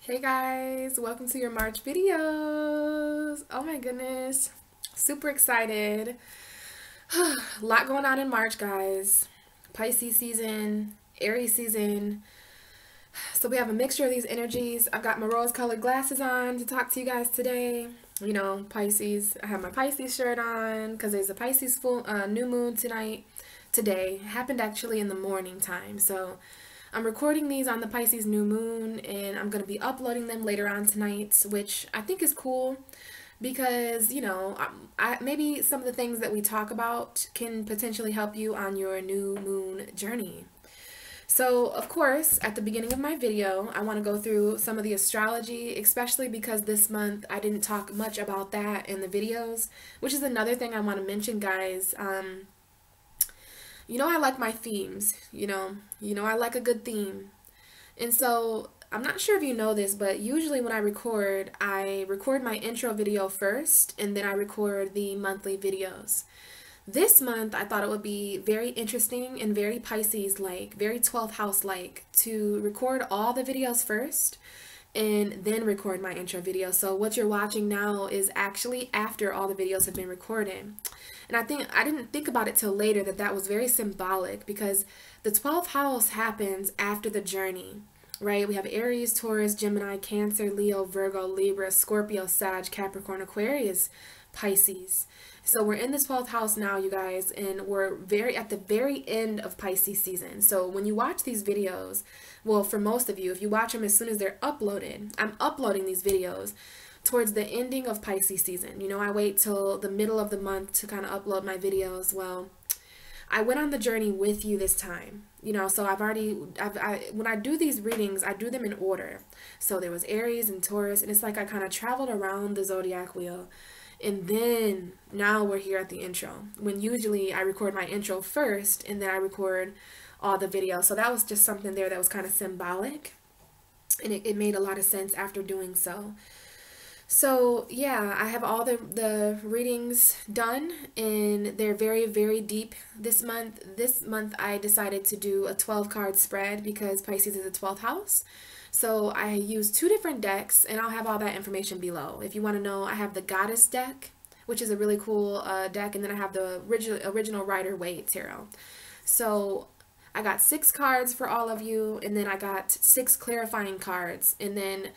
Hey guys, welcome to your March videos. Oh my goodness, super excited. A lot going on in March, guys. Pisces season, Aries season. So we have a mixture of these energies. I've got my rose-colored glasses on to talk to you guys today. You know, Pisces. I have my Pisces shirt on because there's a Pisces full new moon today. It happened actually in the morning time. So I'm recording these on the Pisces new moon, and I'm going to be uploading them later on tonight, which I think is cool because, you know, maybe some of the things that we talk about can potentially help you on your new moon journey. So, of course, at the beginning of my video, I want to go through some of the astrology, especially because this month I didn't talk much about that in the videos, which is another thing I want to mention, guys. You know, I like my themes, I like a good theme. And so I'm not sure if you know this, but usually when I record my intro video first and then I record the monthly videos. This month, I thought it would be very interesting and very Pisces-like, very 12th house-like to record all the videos first and then record my intro video. So what you're watching now is actually after all the videos have been recorded. And I didn't think about it till later that was very symbolic because the 12th house happens after the journey, right? We have Aries, Taurus, Gemini, Cancer, Leo, Virgo, Libra, Scorpio, Sag, Capricorn, Aquarius, Pisces. So we're in the 12th house now, you guys, and we're at the very end of Pisces season. So when you watch these videos, well, for most of you, if you watch them as soon as they're uploaded, I'm uploading these videos towards the ending of Pisces season. You know, I wait till the middle of the month to kind of upload my videos. Well, I went on the journey with you this time, so when I do these readings, I do them in order. So there was Aries and Taurus, and it's like I kind of traveled around the zodiac wheel. And then now we're here at the intro, when usually I record my intro first and then I record all the videos. So that was just something there that was kind of symbolic, and it made a lot of sense after doing so. So yeah, I have all the readings done, and they're very, very deep this month. This month I decided to do a 12 card spread because Pisces is the 12th house. So I use two different decks, and I'll have all that information below. If you want to know, I have the Goddess deck, which is a really cool deck, and then I have the original Rider-Waite tarot. So I got 6 cards for all of you, and then I got 6 clarifying cards, and then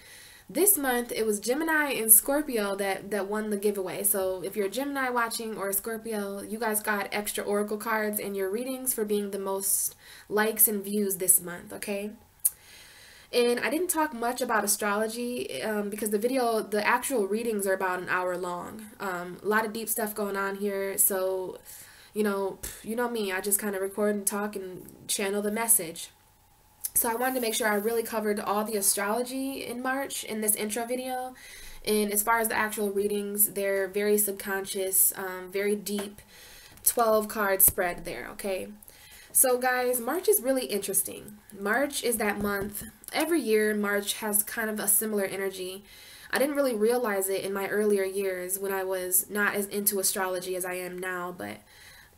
this month it was Gemini and Scorpio that won the giveaway. So if you're a Gemini watching or a Scorpio, you guys got extra oracle cards in your readings for being the most likes and views this month, okay? And I didn't talk much about astrology because the actual readings are about an hour long. A lot of deep stuff going on here. So, you know me, I just kind of record and talk and channel the message. So I wanted to make sure I really covered all the astrology in March in this intro video. And as far as the actual readings, they're very subconscious, very deep, 12 card spread there, okay? So guys, March is really interesting. March is that month. Every year, March has kind of a similar energy. I didn't really realize it in my earlier years when I was not as into astrology as I am now, but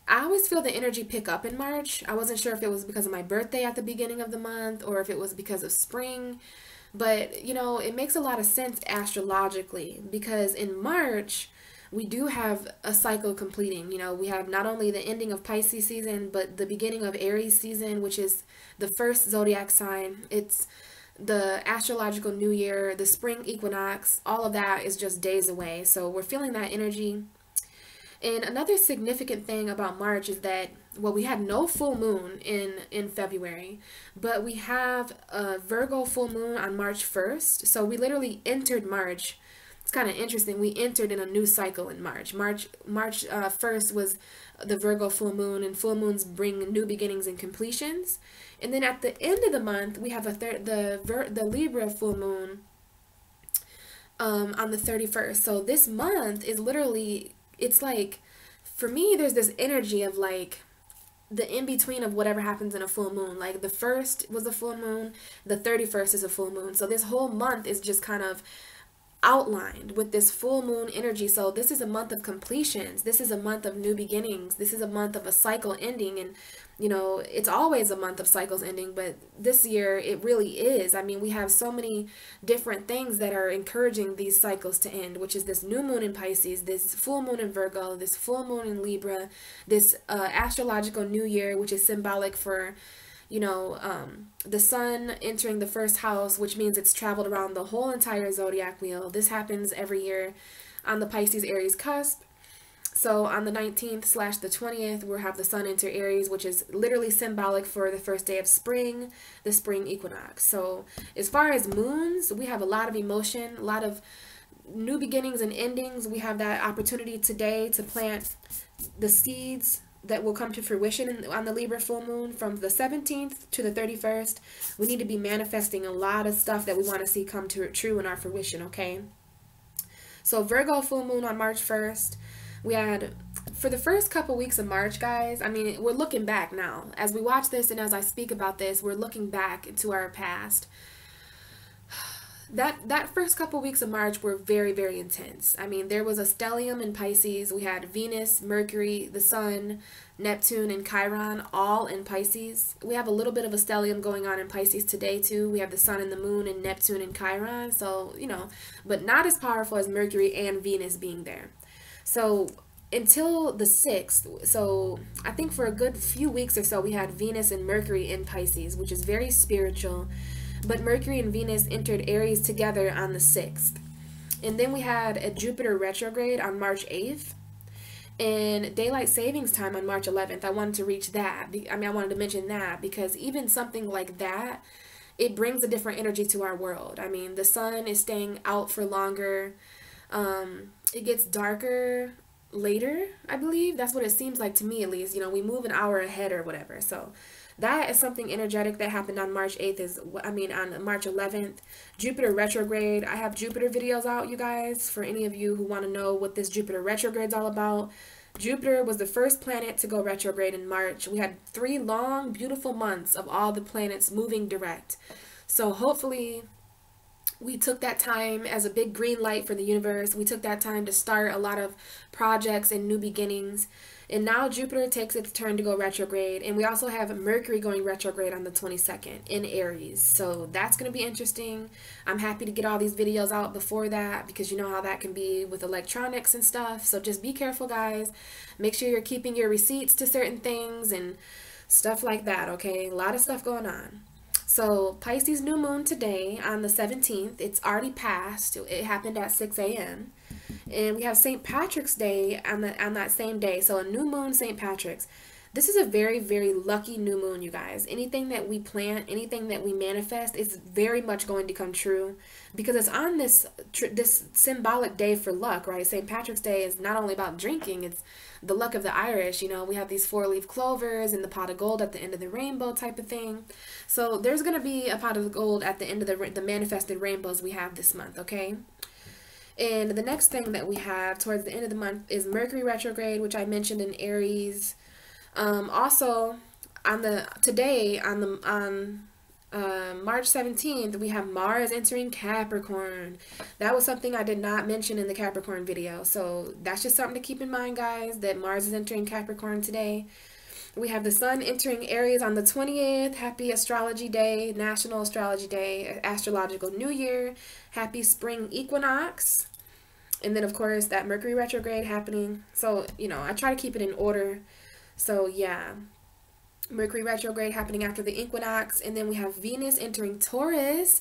I always feel the energy pick up in March. I wasn't sure if it was because of my birthday at the beginning of the month or if it was because of spring, but it makes a lot of sense astrologically because in March, we do have a cycle completing. We have not only the ending of Pisces season, but the beginning of Aries season, which is the first zodiac sign. It's the astrological new year, the spring equinox, all of that is just days away. So we're feeling that energy. And another significant thing about March is that, well, we had no full moon in February, but we have a Virgo full moon on March 1st. So we literally entered March. It's kind of interesting. We entered in a new cycle in March. March 1st was the Virgo full moon, and full moons bring new beginnings and completions. And then at the end of the month, we have the Libra full moon on the 31st. So this month is literally, it's like, for me, there's this energy of like the in-between of whatever happens in a full moon. Like the 1st was a full moon, the 31st is a full moon. So this whole month is just kind of outlined with this full moon energy. So this is a month of completions. This is a month of new beginnings. This is a month of a cycle ending. And You know, it's always a month of cycles ending, but this year it really is. I mean, we have so many different things that are encouraging these cycles to end, which is this new moon in Pisces, this full moon in Virgo, this full moon in Libra, this astrological new year, which is symbolic for, the sun entering the first house, which means it's traveled around the whole entire zodiac wheel. This happens every year on the Pisces Aries cusp. So on the 19th / the 20th, we'll have the sun enter Aries, which is literally symbolic for the first day of spring, the spring equinox. So as far as moons, we have a lot of emotion, a lot of new beginnings and endings. We have that opportunity today to plant the seeds that will come to fruition on the Libra full moon from the 17th to the 31st. We need to be manifesting a lot of stuff that we want to see come true in our fruition, okay? So Virgo full moon on March 1st. We had, for the first couple weeks of March, guys, I mean, we're looking back now. As we watch this and as I speak about this, we're looking back to our past. That first couple weeks of March were very, very intense. I mean, there was a stellium in Pisces. We had Venus, Mercury, the Sun, Neptune, and Chiron all in Pisces. We have a little bit of a stellium going on in Pisces today, too. We have the Sun and the Moon and Neptune and Chiron. So, but not as powerful as Mercury and Venus being there. So until the 6th, so I think for a good few weeks or so, we had Venus and Mercury in Pisces, which is very spiritual. But Mercury and Venus entered Aries together on the 6th. And then we had a Jupiter retrograde on March 8th. And daylight savings time on March 11th. I wanted to reach that. I wanted to mention that because even something like that, it brings a different energy to our world. I mean, the sun is staying out for longer. It gets darker later, I believe. That's what it seems like to me, at least. We move an hour ahead or whatever. So that is something energetic that happened on March 8th. On March 11th. Jupiter retrograde. I have Jupiter videos out, you guys, for any of you who want to know what this Jupiter retrograde is all about. Jupiter was the first planet to go retrograde in March. We had 3 long, beautiful months of all the planets moving direct. So hopefully we took that time as a big green light for the universe. We took that time to start a lot of projects and new beginnings. And now Jupiter takes its turn to go retrograde. And we also have Mercury going retrograde on the 22nd in Aries. So that's going to be interesting. I'm happy to get all these videos out before that because you know how that can be with electronics and stuff. So just be careful, guys. Make sure you're keeping your receipts to certain things and stuff like that, okay? A lot of stuff going on. So Pisces new moon today on the 17th. It's already passed. It happened at 6 a.m. And we have St. Patrick's Day on that same day. So a new moon, St. Patrick's. This is a very, very lucky new moon, you guys. Anything that we plant, anything that we manifest is very much going to come true because it's on this symbolic day for luck, right? St. Patrick's Day is not only about drinking, it's the luck of the Irish. We have these 4-leaf clovers and the pot of gold at the end of the rainbow type of thing. So there's going to be a pot of gold at the end of the manifested rainbows we have this month, okay? And the next thing that we have towards the end of the month is Mercury retrograde, which I mentioned in Aries. Also, on March 17th, we have Mars entering Capricorn. That was something I did not mention in the Capricorn video. So that's just something to keep in mind, guys, that Mars is entering Capricorn today. We have the sun entering Aries on the 20th. Happy Astrology Day, National Astrology Day, Astrological New Year. Happy Spring Equinox. And then, of course, that Mercury retrograde happening. So, I try to keep it in order. So, yeah. Mercury retrograde happening after the equinox. And then we have Venus entering Taurus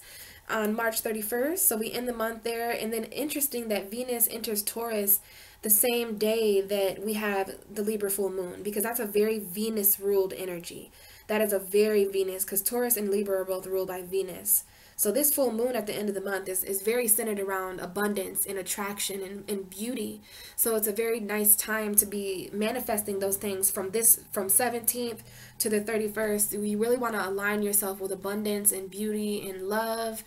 on March 31st. So we end the month there. And then interesting that Venus enters Taurus the same day that we have the Libra full moon, because that's a very Venus ruled energy. That is a very Venus, because Taurus and Libra are both ruled by Venus. So this full moon at the end of the month is very centered around abundance and attraction and beauty. So it's a very nice time to be manifesting those things from 17th to the 31st. You really want to align yourself with abundance and beauty and love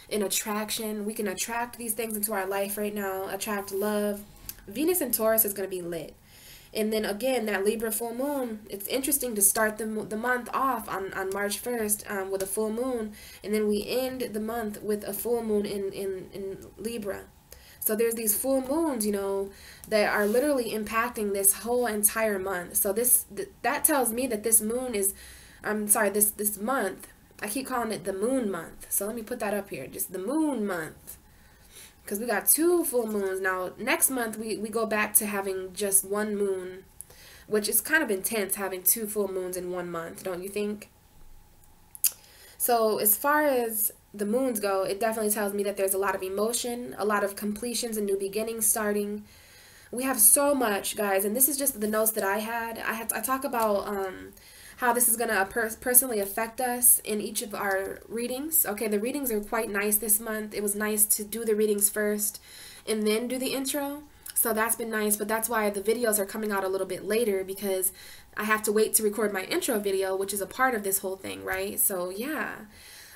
and attraction. We can attract these things into our life right now, attract love. Venus and Taurus is going to be lit. And then again, that Libra full moon, it's interesting to start the month off on March 1st with a full moon. And then we end the month with a full moon in Libra. So there's these full moons, you know, that are literally impacting this whole entire month. So that tells me that this moon is, I'm sorry, this month, I keep calling it the moon month. So let me put that up here, just the moon month. Because we got 2 full moons. Now, next month, we go back to having just 1 moon, which is kind of intense having 2 full moons in 1 month, don't you think? So as far as the moons go, it definitely tells me that there's a lot of emotion, a lot of completions and new beginnings starting. We have so much, guys, and this is just the notes that I had. I talk about how this is going to personally affect us in each of our readings. Okay, the readings are quite nice this month. It was nice to do the readings first and then do the intro. So that's been nice, but that's why the videos are coming out a little bit later, because I have to wait to record my intro video, which is a part of this whole thing, right? So yeah,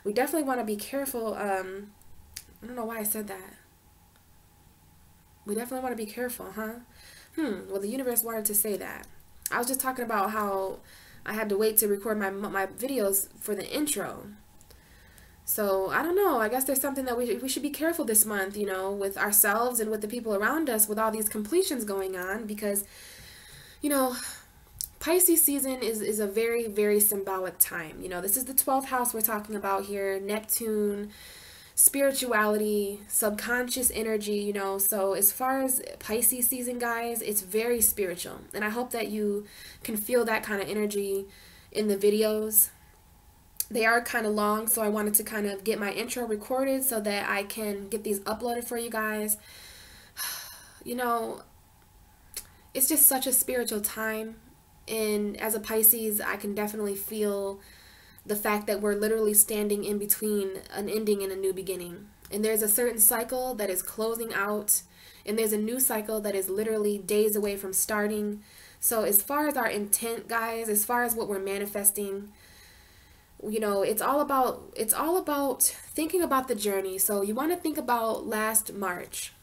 we definitely want to be careful. I don't know why I said that. We definitely want to be careful, huh? Well, the universe wanted to say that. I was just talking about how I had to wait to record my videos for the intro. So, I don't know. I guess there's something that we should be careful this month, you know, with ourselves and with the people around us, with all these completions going on, because, you know, Pisces season is a very, very symbolic time. You know, this is the 12th house we're talking about here, Neptune, spirituality, subconscious energy, you know. So as far as Pisces season, guys, it's very spiritual. And I hope that you can feel that kind of energy in the videos. They are kind of long, so I wanted to kind of get my intro recorded so that I can get these uploaded for you guys. You know, it's just such a spiritual time. And as a Pisces, I can definitely feel the fact that we're literally standing in between an ending and a new beginning. And there's a certain cycle that is closing out, and there's a new cycle that is literally days away from starting. So as far as our intent, guys, as far as what we're manifesting, you know, it's all about thinking about the journey. So you want to think about last March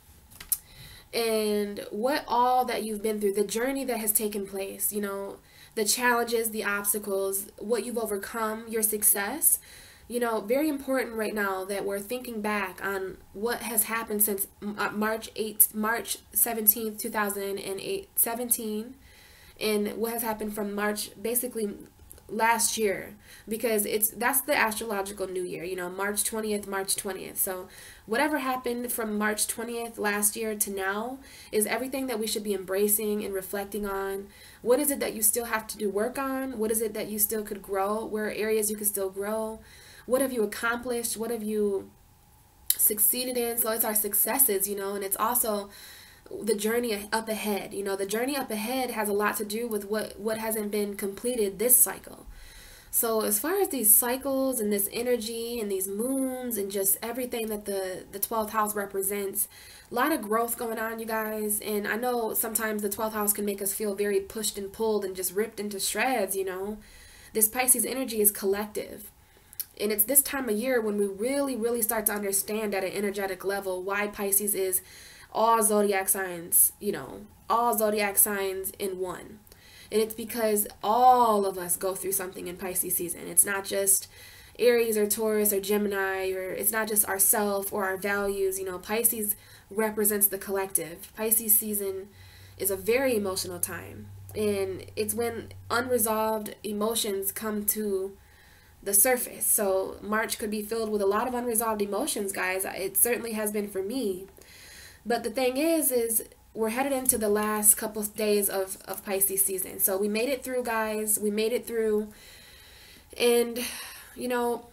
and what all that you've been through, the journey that has taken place, you know, the challenges, the obstacles, what you've overcome, your success. You know, very important right now that we're thinking back on what has happened since March 17th, 2017, and what has happened from March, basically last year, because that's the astrological new year, you know, March 20th. So whatever happened from March 20th last year to now is everything that we should be embracing and reflecting on. What is it that you still have to do work on? What is it that you still could grow? Where are areas you could still grow? What have you accomplished? What have you succeeded in? So it's our successes, you know, and it's also the journey up ahead. You know, the journey up ahead has a lot to do with what hasn't been completed this cycle. So as far as these cycles and this energy and these moons and just everything that the 12th house represents, a lot of growth going on, you guys. And I know sometimes the 12th house can make us feel very pushed and pulled and just ripped into shreds, you know. This Pisces energy is collective. And it's this time of year when we really, really start to understand at an energetic level why Pisces is all zodiac signs, you know, all zodiac signs in one. And it's because all of us go through something in Pisces season. It's not just Aries or Taurus or Gemini, or it's not just ourself or our values. You know, Pisces represents the collective. Pisces season is a very emotional time. And it's when unresolved emotions come to the surface. So March could be filled with a lot of unresolved emotions, guys. It certainly has been for me. But the thing is we're headed into the last couple of days of Pisces season. So we made it through, guys. We made it through. And, you know,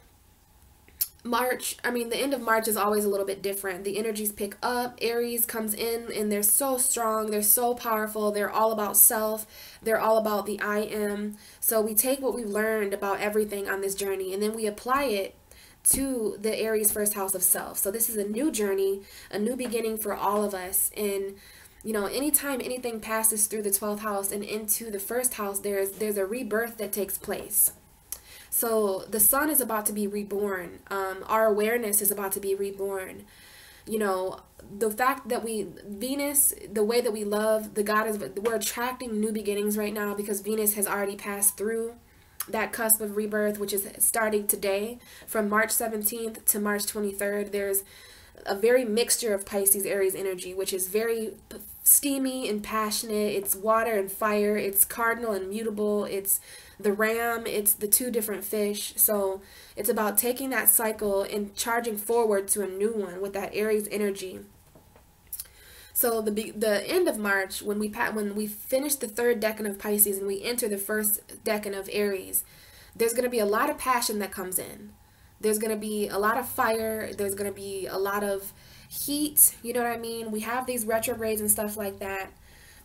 the end of March is always a little bit different. The energies pick up. Aries comes in and they're so strong. They're so powerful. They're all about self. They're all about the I am. So we take what we've learned about everything on this journey and then we apply it to the Aries first house of self. So this is a new journey, a new beginning for all of us. And, you know, anytime anything passes through the 12th house and into the first house, there's a rebirth that takes place. So the sun is about to be reborn. Our awareness is about to be reborn. You know, the fact that Venus, the way that we love the goddess, we're attracting new beginnings right now because Venus has already passed through that cusp of rebirth, which is starting today from March 17th to March 23rd. There's a very mixture of Pisces Aries energy, which is very steamy and passionate. It's water and fire. It's cardinal and mutable. It's the ram. It's the two different fish. So it's about taking that cycle and charging forward to a new one with that Aries energy. So the end of March, when we finish the third decan of Pisces and we enter the first decan of Aries, there's going to be a lot of passion that comes in. There's going to be a lot of fire. There's going to be a lot of heat. You know what I mean? We have these retrogrades and stuff like that.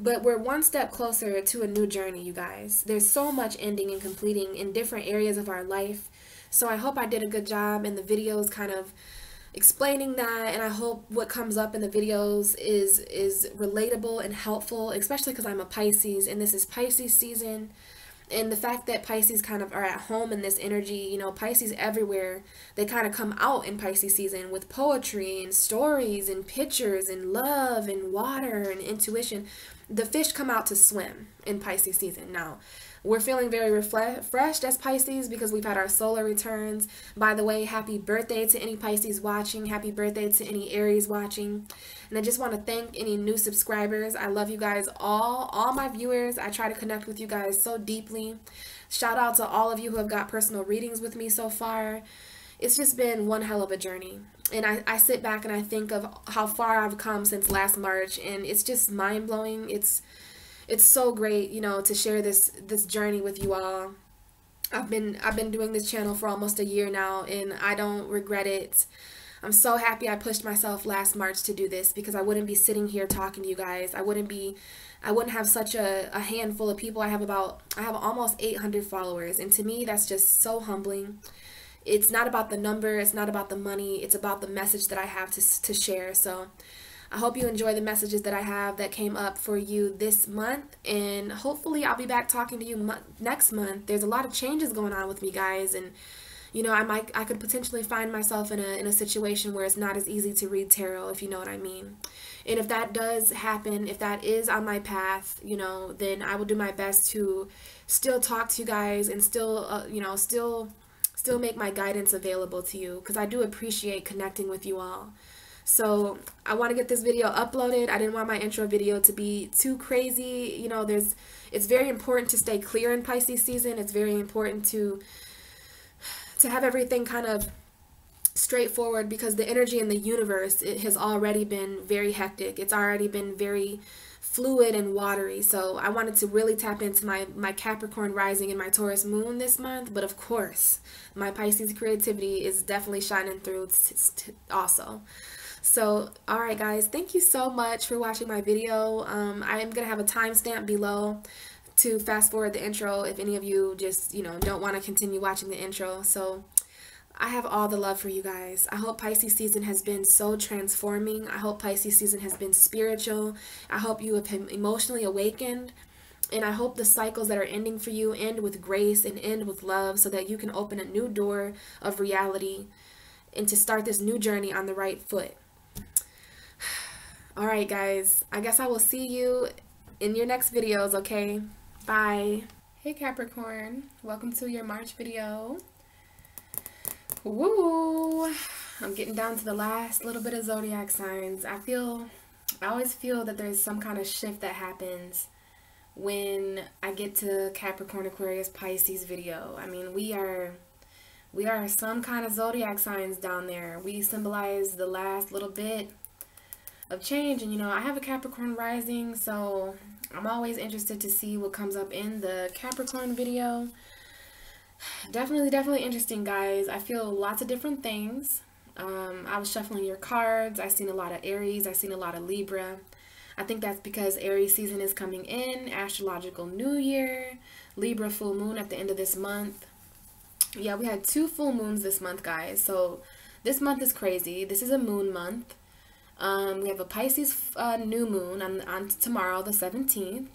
But we're one step closer to a new journey, you guys. There's so much ending and completing in different areas of our life. So I hope I did a good job in the videos kind of explaining that, and I hope what comes up in the videos is relatable and helpful, especially because I'm a Pisces and this is Pisces season. And the fact that Pisces kind of are at home in this energy, you know, Pisces everywhere, they kind of come out in Pisces season with poetry and stories and pictures and love and water and intuition. The fish come out to swim in Pisces season. Now, we're feeling very refreshed as Pisces because we've had our solar returns. By the way, happy birthday to any Pisces watching. Happy birthday to any Aries watching. And I just want to thank any new subscribers. I love you guys all my viewers. I try to connect with you guys so deeply. Shout out to all of you who have got personal readings with me so far. It's just been one hell of a journey. And I sit back and I think of how far I've come since last March, and it's just mind-blowing. It's so great, you know, to share this journey with you all. I've been doing this channel for almost a year now, and I don't regret it. I'm so happy I pushed myself last March to do this, because I wouldn't be sitting here talking to you guys. I wouldn't have such a handful of people. I have almost 800 followers, and to me that's just so humbling. It's not about the number, it's not about the money, it's about the message that I have to share. So I hope you enjoy the messages that I have that came up for you this month, and hopefully I'll be back talking to you next month. There's a lot of changes going on with me, guys, and you know, I could potentially find myself in a situation where it's not as easy to read tarot, if you know what I mean. And if that does happen, if that is on my path, you know, then I will do my best to still talk to you guys and still, you know, still make my guidance available to you, because I do appreciate connecting with you all. So I want to get this video uploaded. I didn't want my intro video to be too crazy. You know, it's very important to stay clear in Pisces season. It's very important to have everything kind of straightforward, because the energy in the universe, it has already been very hectic. It's already been very fluid and watery. So I wanted to really tap into my Capricorn rising and my Taurus moon this month. But of course, my Pisces creativity is definitely shining through also. So, alright guys, thank you so much for watching my video. I am going to have a timestamp below to fast forward the intro if any of you just, you know, don't want to continue watching the intro. So, I have all the love for you guys. I hope Pisces season has been so transforming. I hope Pisces season has been spiritual. I hope you have been emotionally awakened. And I hope the cycles that are ending for you end with grace and end with love, so that you can open a new door of reality and to start this new journey on the right foot. Alright guys, I guess I will see you in your next videos, okay? Bye. Hey Capricorn, welcome to your March video. Woo! I'm getting down to the last little bit of zodiac signs. I always feel that there's some kind of shift that happens when I get to Capricorn, Aquarius, Pisces video. I mean, we are some kind of zodiac signs down there. We symbolize the last little bit of change, and you know, I have a Capricorn rising, so I'm always interested to see what comes up in the Capricorn video. Definitely interesting, guys. I feel lots of different things. I was shuffling your cards. I seen a lot of Aries. I seen a lot of Libra. I think that's because Aries season is coming in, astrological new year, Libra full moon at the end of this month. Yeah, we had 2 full moons this month, guys. So this month is crazy. This is a moon month. We have a Pisces new moon on tomorrow, the 17th.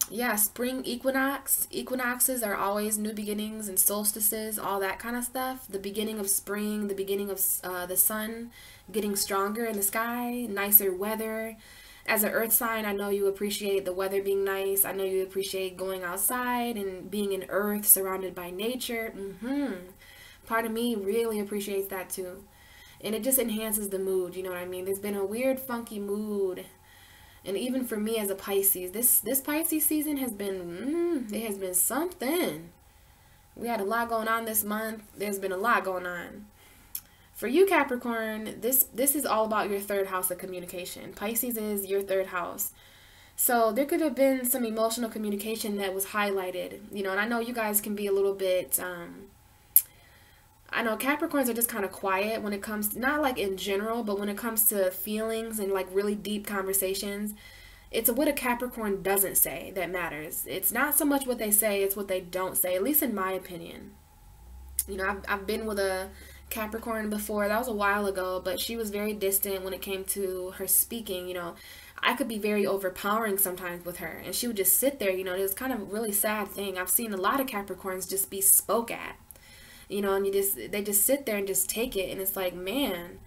Yeah, spring equinox. Equinoxes are always new beginnings and solstices, all that kind of stuff. The beginning of spring, the beginning of the sun getting stronger in the sky, nicer weather. As an earth sign, I know you appreciate the weather being nice. I know you appreciate going outside and being in earth, surrounded by nature. Part of me really appreciates that too. and it just enhances the mood, you know what I mean? There's been a weird, funky mood. And even for me as a Pisces, this Pisces season has been, it has been something. We had a lot going on this month. There's been a lot going on. For you, Capricorn, this is all about your third house of communication. Pisces is your third house. So there could have been some emotional communication that was highlighted, you know, and I know you guys can be a little bit, I know Capricorns are just kind of quiet when it comes to, not like in general, but when it comes to feelings and like really deep conversations. It's what a Capricorn doesn't say that matters. It's not so much what they say, it's what they don't say, at least in my opinion. You know, I've been with a Capricorn before. That was a while ago, but she was very distant when it came to her speaking. You know, I could be very overpowering sometimes with her, and she would just sit there. You know, it was kind of a really sad thing. I've seen a lot of Capricorns just be spoke at, you know, and they just sit there and just take it, and it's like, man,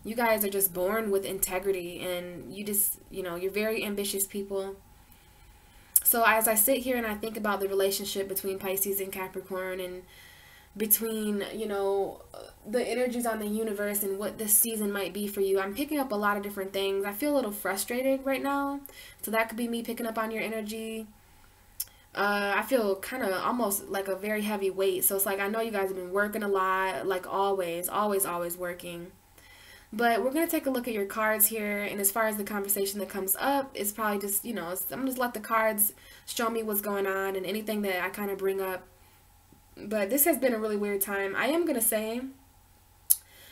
you guys are just born with integrity, and you just, you know, you're very ambitious people. So as I sit here and I think about the relationship between Pisces and Capricorn, and between, you know, the energies on the universe and what this season might be for you, I'm picking up a lot of different things. I feel a little frustrated right now, so that could be me picking up on your energy. I feel kind of almost like a very heavy weight, so it's like I know you guys have been working a lot, like always, always, always working. But we're going to take a look at your cards here, and as far as the conversation that comes up, it's probably just, you know, I'm going to just let the cards show me what's going on and anything that I kind of bring up. But this has been a really weird time. I am going to say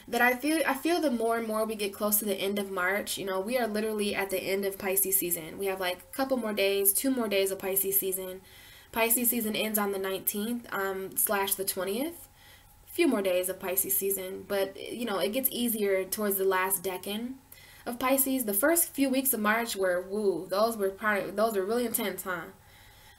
that I feel the more and more we get close to the end of March, you know, we are literally at the end of Pisces season. We have like a couple more days, 2 more days of Pisces season. Pisces season ends on the 19th / the 20th. A few more days of Pisces season, but you know, it gets easier towards the last decan of Pisces. The first few weeks of March were woo. Those were really intense, huh?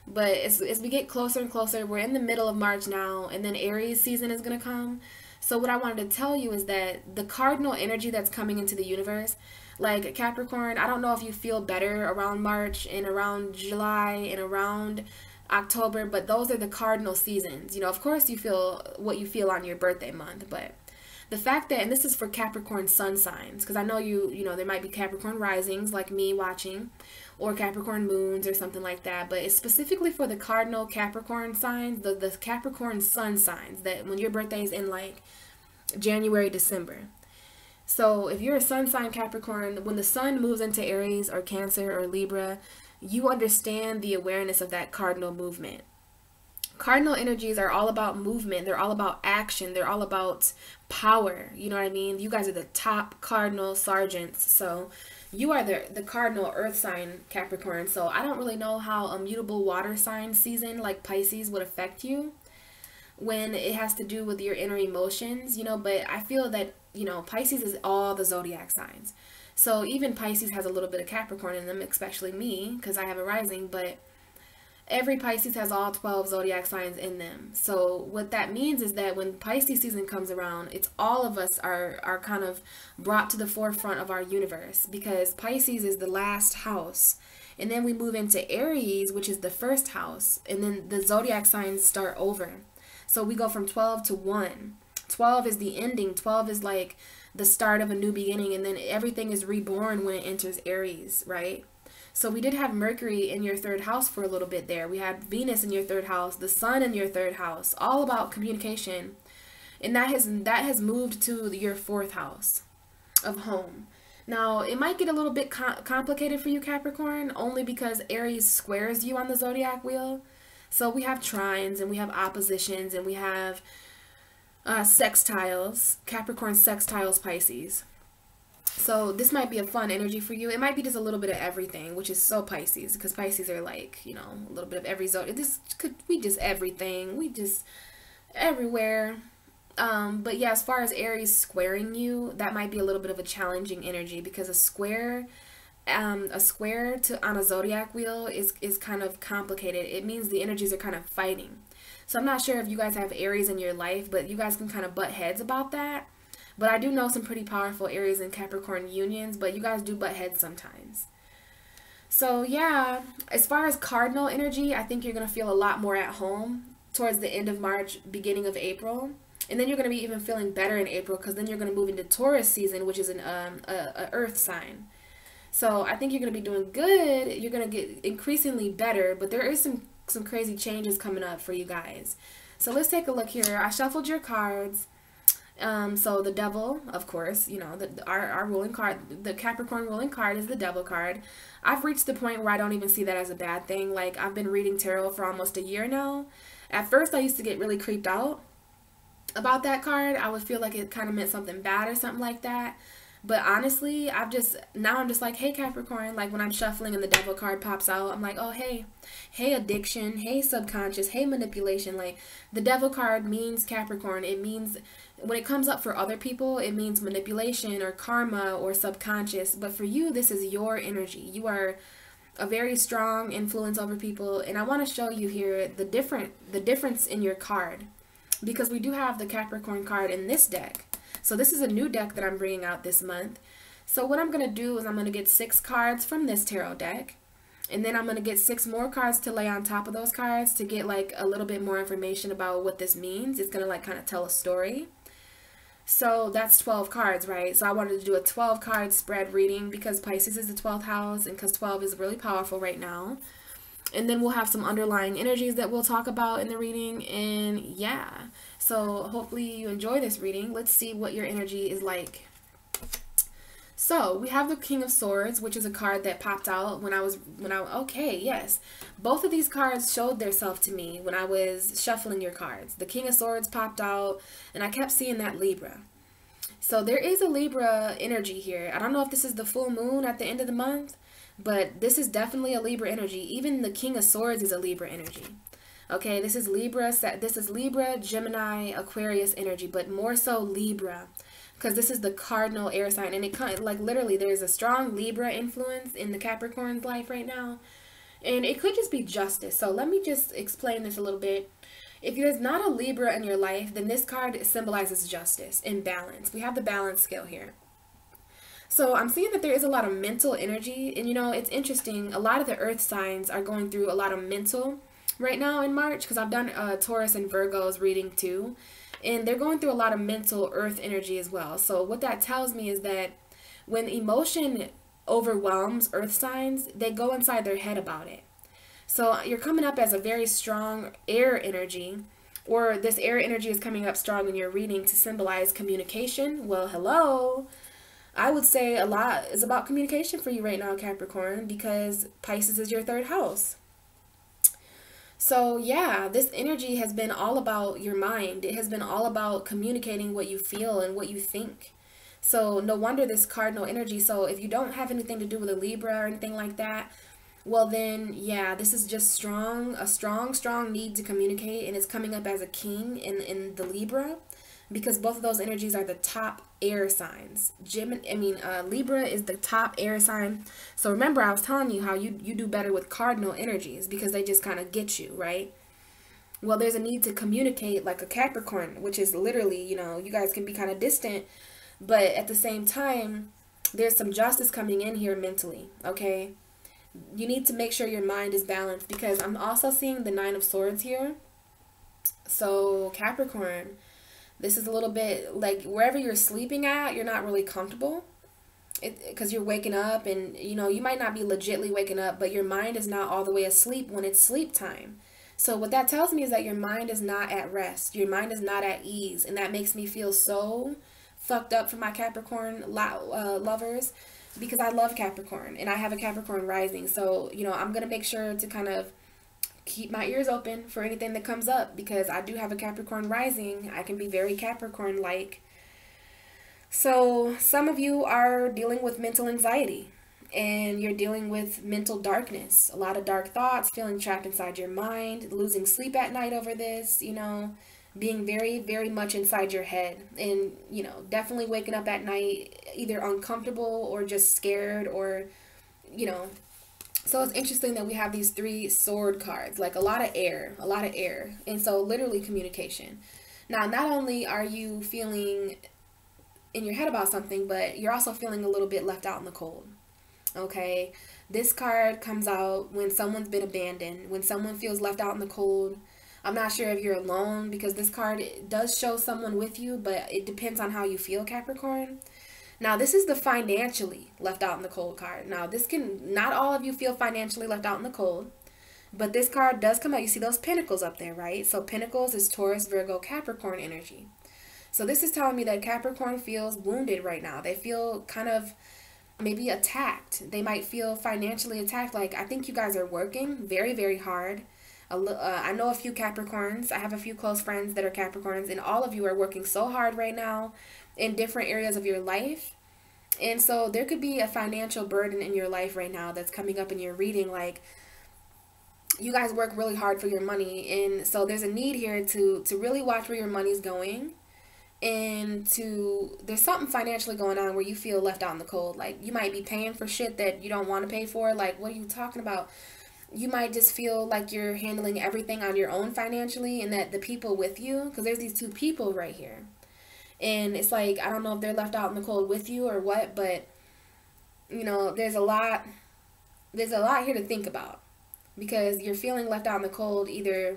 But as we get closer and closer, we're in the middle of March now, and then Aries season is going to come. So what I wanted to tell you is that the cardinal energy that's coming into the universe, like Capricorn, I don't know if you feel better around March and around July and around October, but those are the cardinal seasons. You know, of course you feel what you feel on your birthday month, but the fact that, and this is for Capricorn sun signs, because I know you know, there might be Capricorn risings like me watching, or Capricorn moons or something like that, but it's specifically for the cardinal Capricorn signs, the Capricorn sun signs, that when your birthday is in like January, December. So if you're a sun sign Capricorn, when the sun moves into Aries or Cancer or Libra, you understand the awareness of that cardinal movement. Cardinal energies are all about movement. They're all about action. They're all about power. You know what I mean? You guys are the top cardinal sergeants. So you are the cardinal earth sign Capricorn. So I don't really know how a mutable water sign season like Pisces would affect you when it has to do with your inner emotions, you know, but I feel that, you know, Pisces is all the zodiac signs. So even Pisces has a little bit of Capricorn in them, especially me, because I have a rising, but every Pisces has all 12 zodiac signs in them. So what that means is that when Pisces season comes around, it's all of us are kind of brought to the forefront of our universe, because Pisces is the last house. And then we move into Aries, which is the first house. And then the zodiac signs start over. So we go from 12 to 1. 12 is the ending. 12 is like the start of a new beginning. And then everything is reborn when it enters Aries, right? So we did have Mercury in your third house for a little bit there. We had Venus in your third house, the Sun in your third house, all about communication. And that has moved to your fourth house of home. Now, it might get a little bit complicated for you, Capricorn, only because Aries squares you on the zodiac wheel. So we have trines and we have oppositions and we have sextiles. Capricorn sextiles Pisces. So this might be a fun energy for you. It might be just a little bit of everything, which is so Pisces, because Pisces are like, you know, a little bit of every zodiac. We just everything. We just everywhere. But yeah, as far as Aries squaring you, that might be a little bit of a challenging energy, because a square on a zodiac wheel is kind of complicated. It means the energies are kind of fighting. So I'm not sure if you guys have Aries in your life, but you guys can kind of butt heads about that. But I do know some pretty powerful Aries and Capricorn unions, but you guys do butt heads sometimes. So yeah, as far as cardinal energy, I think you're going to feel a lot more at home towards the end of March, beginning of April. And then you're going to be even feeling better in April, because then you're going to move into Taurus season, which is a earth sign. So I think you're going to be doing good. You're going to get increasingly better, but there is some crazy changes coming up for you guys. So let's take a look here. I shuffled your cards. So the devil, of course, you know, our ruling card, the Capricorn ruling card is the devil card. I've reached the point where I don't even see that as a bad thing. Like, I've been reading tarot for almost a year now. At first, I used to get really creeped out about that card. I would feel like it kind of meant something bad or something like that. But honestly, I'm just like, hey Capricorn, like when I'm shuffling and the devil card pops out, I'm like, oh hey addiction, hey subconscious, hey manipulation. Like, the devil card means Capricorn. It means, when it comes up for other people, it means manipulation or karma or subconscious. But for you, this is your energy. You are a very strong influence over people, and I want to show you here the difference in your card, because we do have the Capricorn card in this deck. So this is a new deck that I'm bringing out this month. So what I'm going to do is I'm going to get 6 cards from this tarot deck. And then I'm going to get 6 more cards to lay on top of those cards to get like a little bit more information about what this means. It's going to like kind of tell a story. So that's 12 cards, right? So I wanted to do a 12 card spread reading because Pisces is the 12th house and because 12 is really powerful right now. And then we'll have some underlying energies that we'll talk about in the reading. And yeah, so hopefully you enjoy this reading. Let's see what your energy is like. So we have the King of Swords, which is a card that popped out okay, yes. Both of these cards showed their self to me when I was shuffling your cards. The King of Swords popped out and I kept seeing that Libra. So there is a Libra energy here. I don't know if this is the full moon at the end of the month, but this is definitely a Libra energy. Even the King of Swords is a Libra energy. Okay, this is Libra, Gemini, Aquarius energy, but more so Libra, because this is the cardinal air sign, and it kind of like literally there's a strong Libra influence in the Capricorn's life right now, and it could just be justice. So let me just explain this a little bit. If there's not a Libra in your life, then this card symbolizes justice and balance. We have the balance scale here. So I'm seeing that there is a lot of mental energy, and you know, it's interesting. A lot of the earth signs are going through a lot of mental right now in March, because I've done Taurus and Virgo's reading too, and they're going through a lot of mental earth energy as well. So what that tells me is that when emotion overwhelms earth signs, they go inside their head about it. So you're coming up as a very strong air energy, or this air energy is coming up strong in your reading to symbolize communication. Well, hello. I would say a lot is about communication for you right now, Capricorn, because Pisces is your 3rd house. So yeah, this energy has been all about your mind. It has been all about communicating what you feel and what you think. So no wonder this cardinal energy. So if you don't have anything to do with a Libra or anything like that, well then, yeah, this is just a strong need to communicate, and it's coming up as a king in the Libra, because both of those energies are the top air signs. Libra is the top air sign. So remember, I was telling you how you do better with cardinal energies because they just kind of get you, right? Well, there's a need to communicate like a Capricorn, which is literally, you know, you guys can be kind of distant, but at the same time, there's some justice coming in here mentally, okay? You need to make sure your mind is balanced, because I'm also seeing the 9 of Swords here. So Capricorn, this is a little bit like wherever you're sleeping at, you're not really comfortable, because you're waking up, and you know, you might not be legitly waking up, but your mind is not all the way asleep when it's sleep time. So what that tells me is that your mind is not at rest. Your mind is not at ease, and that makes me feel so fucked up for my Capricorn lovers, because I love Capricorn and I have a Capricorn rising. So, you know, I'm going to make sure to kind of keep my ears open for anything that comes up, because I do have a Capricorn rising. I can be very Capricorn-like. So some of you are dealing with mental anxiety, and you're dealing with mental darkness, a lot of dark thoughts, feeling trapped inside your mind, losing sleep at night over this, you know, being very, very much inside your head, and, you know, definitely waking up at night either uncomfortable or just scared, or, you know. So it's interesting that we have these 3 sword cards, like a lot of air, and so literally communication. Now, not only are you feeling in your head about something, but you're also feeling a little bit left out in the cold. Okay, this card comes out when someone's been abandoned, when someone feels left out in the cold, I'm not sure if you're alone, because this card does show someone with you, but it depends on how you feel, Capricorn. Now, this is the financially left out in the cold card. Now, this can, not all of you feel financially left out in the cold, but this card does come out. You see those pentacles up there, right? So pentacles is Taurus, Virgo, Capricorn energy. So this is telling me that Capricorn feels wounded right now. They feel kind of maybe attacked. They might feel financially attacked. Like, I think you guys are working very, very hard. I know a few Capricorns. I have a few close friends that are Capricorns, and all of you are working so hard right now in different areas of your life. And so there could be a financial burden in your life right now that's coming up in your reading. Like, you guys work really hard for your money, and so there's a need here to really watch where your money's going. And there's something financially going on where you feel left out in the cold. Like, you might be paying for shit that you don't want to pay for. Like, what are you talking about? You might just feel like you're handling everything on your own financially, and that the people with you, because there's these two people right here, and it's like, I don't know if they're left out in the cold with you or what, but you know, there's a lot here to think about, because you're feeling left out in the cold. Either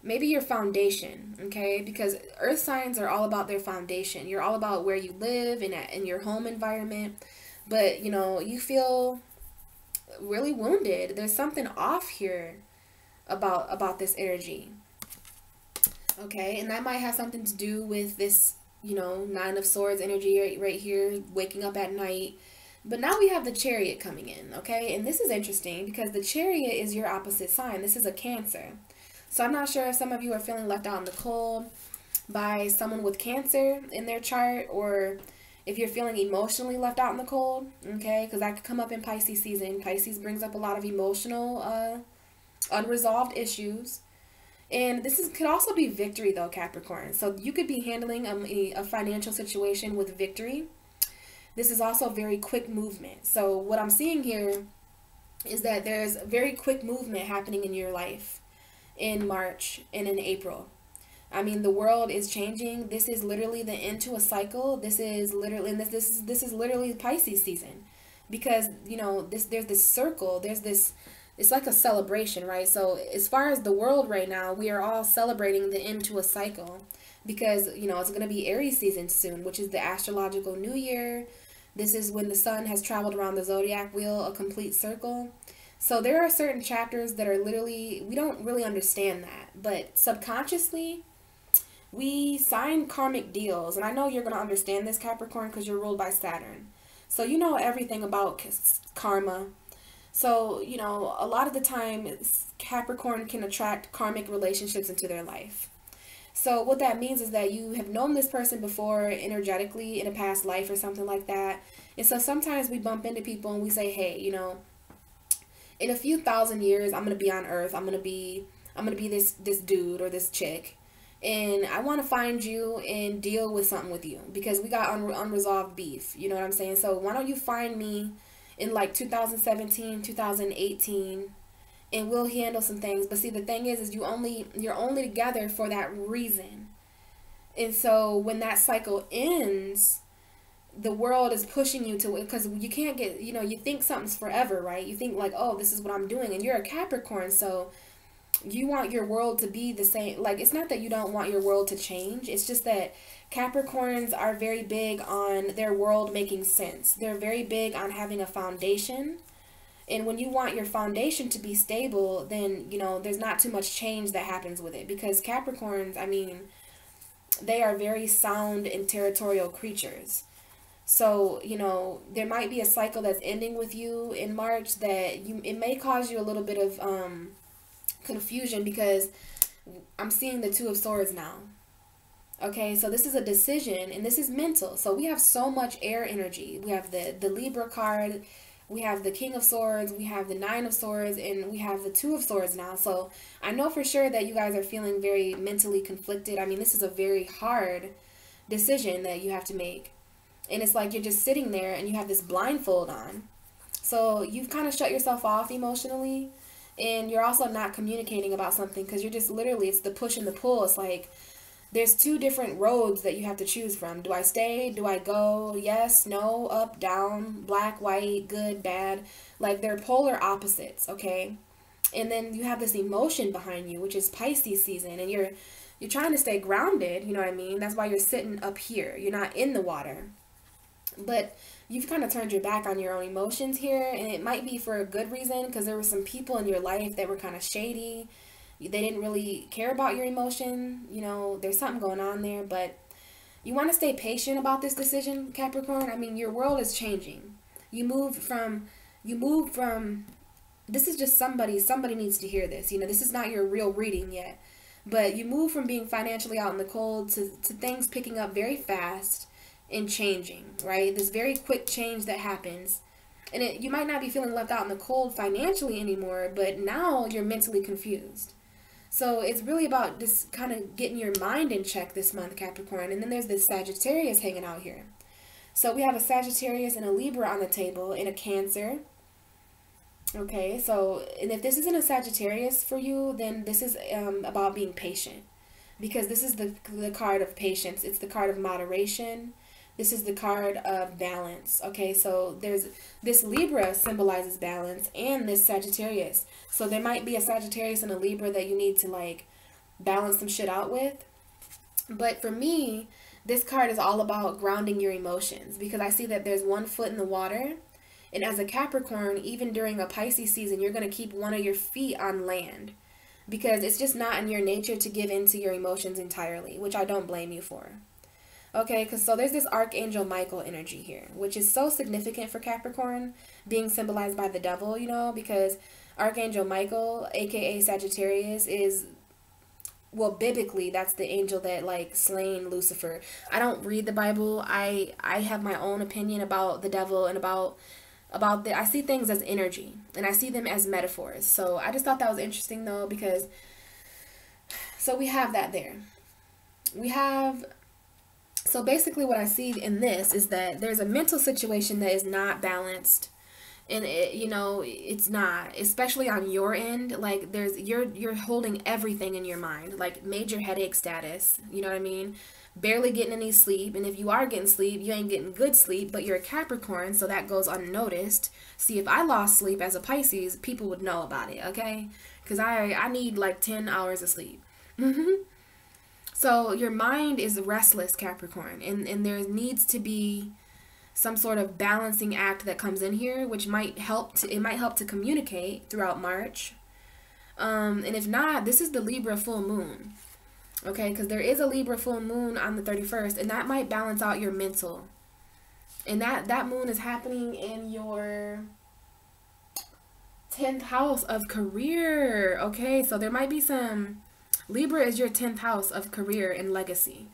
maybe your foundation, okay, because earth signs are all about their foundation. You're all about where you live and in your home environment, but you know, you feel really wounded. There's something off here about this energy, okay, and that might have something to do with this, you know, Nine of Swords energy right here, waking up at night. But now we have the Chariot coming in, okay, and this is interesting because the Chariot is your opposite sign. This is a Cancer. So I'm not sure if some of you are feeling left out in the cold by someone with Cancer in their chart, or if you're feeling emotionally left out in the cold, okay, because that could come up in Pisces season. Pisces brings up a lot of emotional, unresolved issues. And could also be victory, though, Capricorn. So you could be handling a financial situation with victory. This is also very quick movement. So what I'm seeing here is that there's very quick movement happening in your life in March and in April. I mean, the world is changing. This is literally the end to a cycle. This is literally, and this is literally Pisces season, because you know, there's this circle. There's this. It's like a celebration, right? So as far as the world right now, we are all celebrating the end to a cycle, because you know, it's going to be Aries season soon, which is the astrological new year. This is when the sun has traveled around the zodiac wheel a complete circle. So there are certain chapters that are literally, we don't really understand that, but subconsciously we sign karmic deals. And I know you're going to understand this, Capricorn, because you're ruled by Saturn. So you know everything about karma. So, you know, a lot of the time Capricorn can attract karmic relationships into their life. So what that means is that you have known this person before energetically in a past life or something like that. And so sometimes we bump into people and we say, hey, you know, in a few thousand years, I'm going to be on Earth. I'm going to be this dude or this chick. And I want to find you and deal with something with you, because we got unresolved beef. You know what I'm saying? So why don't you find me in like 2017, 2018, and we'll handle some things. But see, the thing is you're only together for that reason. And so when that cycle ends, the world is pushing you to, because you can't get, you know, you think something's forever, right? You think like, oh, this is what I'm doing, and you're a Capricorn, so you want your world to be the same. Like, it's not that you don't want your world to change, it's just that Capricorns are very big on their world making sense. They're very big on having a foundation, and when you want your foundation to be stable, then, you know, there's not too much change that happens with it, because Capricorns, I mean, they are very sound and territorial creatures. So, you know, there might be a cycle that's ending with you in March that it may cause you a little bit of confusion, because I'm seeing the Two of Swords now. Okay, so this is a decision, and this is mental. So we have so much air energy. We have the Libra card, we have the King of Swords, we have the Nine of Swords, and we have the Two of Swords now. So I know for sure that you guys are feeling very mentally conflicted. I mean, this is a very hard decision that you have to make. And it's like you're just sitting there and you have this blindfold on. So you've kind of shut yourself off emotionally, and you're also not communicating about something, because you're just literally, it's the push and the pull. It's like there's two different roads that you have to choose from. Do I stay? Do I go? Yes, no, up, down, black, white, good, bad. Like, they're polar opposites, okay? And then you have this emotion behind you, which is Pisces season, and you're trying to stay grounded, you know what I mean? That's why you're sitting up here. You're not in the water. But you've kind of turned your back on your own emotions here, and it might be for a good reason, because there were some people in your life that were kind of shady. They didn't really care about your emotion. You know, there's something going on there, but you want to stay patient about this decision, Capricorn. I mean, your world is changing. You move from this is just somebody needs to hear this. You know, this is not your real reading yet. But you move from being financially out in the cold to things picking up very fast and changing, right? This very quick change that happens. And you might not be feeling left out in the cold financially anymore, but now you're mentally confused. So it's really about just kind of getting your mind in check this month, Capricorn. And then there's this Sagittarius hanging out here. So we have a Sagittarius and a Libra on the table and a Cancer. Okay, so, and if this isn't a Sagittarius for you, then this is about being patient. Because this is the card of patience. It's the card of moderation. This is the card of balance. Okay, so there's this Libra symbolizes balance, and this Sagittarius. So there might be a Sagittarius and a Libra that you need to like balance some shit out with. But for me, this card is all about grounding your emotions, because I see that there's one foot in the water. And as a Capricorn, even during a Pisces season, you're going to keep one of your feet on land, because it's just not in your nature to give in to your emotions entirely, which I don't blame you for. Okay, because so there's this Archangel Michael energy here, which is so significant for Capricorn, being symbolized by the devil, you know, because Archangel Michael, aka Sagittarius, is, well, biblically, that's the angel that like slain Lucifer. I don't read the Bible. I have my own opinion about the devil and about I see things as energy, and I see them as metaphors. So I just thought that was interesting though, because so we have that there. So basically what I see in this is that there's a mental situation that is not balanced, and it's not, especially on your end. Like you're holding everything in your mind, like major headache status, you know what I mean? Barely getting any sleep, and if you are getting sleep, you ain't getting good sleep, but you're a Capricorn, so that goes unnoticed. See, if I lost sleep as a Pisces, people would know about it, okay? Because I need like 10 hours of sleep. So your mind is restless, Capricorn, and there needs to be some sort of balancing act that comes in here, which might help to communicate throughout March. And if not, this is the Libra full moon. Okay, because there is a Libra full moon on the 31st, and that might balance out your mental. And that moon is happening in your 10th house of career. Okay, so there might be some, Libra is your 10th house of career and legacy.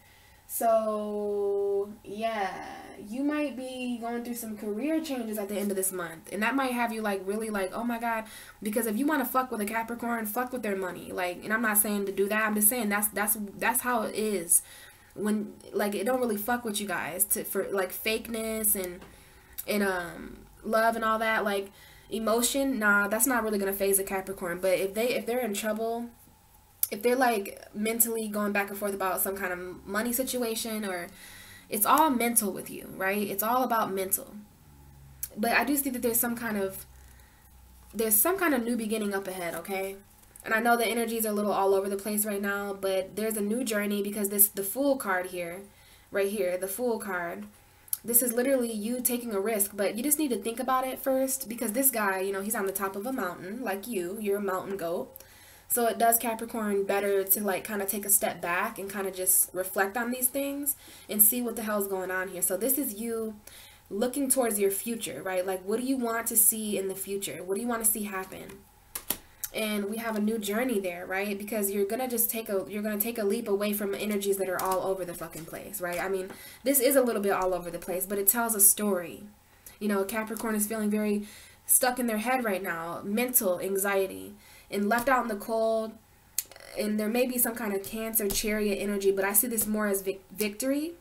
So yeah, you might be going through some career changes at the end of this month, and that might have you like really like, oh my god, because if you want to fuck with a Capricorn, fuck with their money. Like, and I'm not saying to do that, I'm just saying that's how it is, when like it don't really fuck with you guys for like fakeness and love and all that, like emotion. Nah, that's not really gonna phase a Capricorn. But if they're in trouble, if they're like mentally going back and forth about some kind of money situation, or it's all mental with you, right? It's all about mental. But I do see that there's some kind of new beginning up ahead, okay? And I know the energies are a little all over the place right now, but there's a new journey, because the Fool card here, right here, the Fool card, this is literally you taking a risk, but you just need to think about it first, because this guy, he's on the top of a mountain, like you're a mountain goat. So it does Capricorn better to like kind of take a step back and kind of just reflect on these things and see what the hell's going on here. So this is you looking towards your future, right? Like, what do you want to see in the future? What do you want to see happen? And we have a new journey there, right? Because you're gonna take a leap away from energies that are all over the fucking place, right? I mean, this is a little bit all over the place, but it tells a story. Capricorn is feeling very stuck in their head right now, mental anxiety, and left out in the cold, and there may be some kind of Cancer chariot energy, but I see this more as victory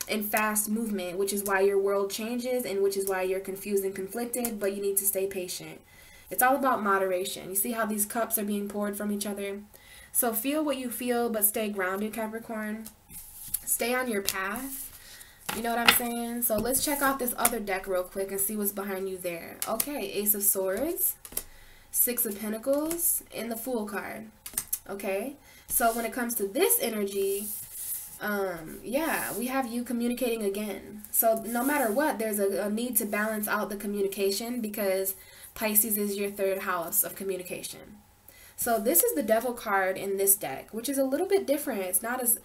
and fast movement, which is why your world changes and which is why you're confused and conflicted, but you need to stay patient. It's all about moderation. You see how these cups are being poured from each other? So feel what you feel, but stay grounded, Capricorn. Stay on your path. You know what I'm saying? So let's check out this other deck real quick and see what's behind you there. Okay, Ace of Swords. Six of Pentacles, and the Fool card. Okay, so when it comes to this energy, yeah, we have you communicating again. So no matter what, there's a need to balance out the communication, because Pisces is your third house of communication. So this is the Devil card in this deck, which is a little bit different. It's not as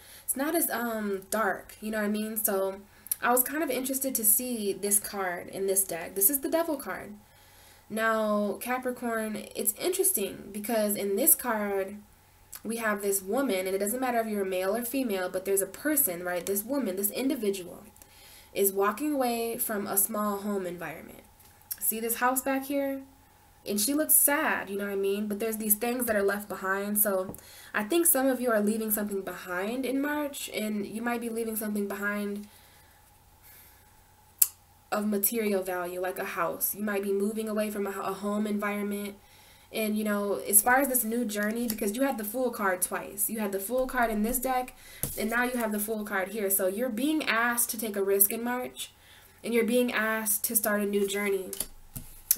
dark, you know what I mean? So I was kind of interested to see this card in this deck. This is the Devil card. Now, Capricorn, it's interesting because in this card, we have this woman, and it doesn't matter if you're male or female, but there's a person, right? This woman, this individual, is walking away from a small home environment. See this house back here? And she looks sad, you know what I mean? But there's these things that are left behind. So I think some of you are leaving something behind in March, and you might be leaving something behind of material value, like a house. You might be moving away from a home environment. And, you know, as far as this new journey, because you had the Fool card twice. You had the Fool card in this deck, and now you have the Fool card here. So you're being asked to take a risk in March, and you're being asked to start a new journey.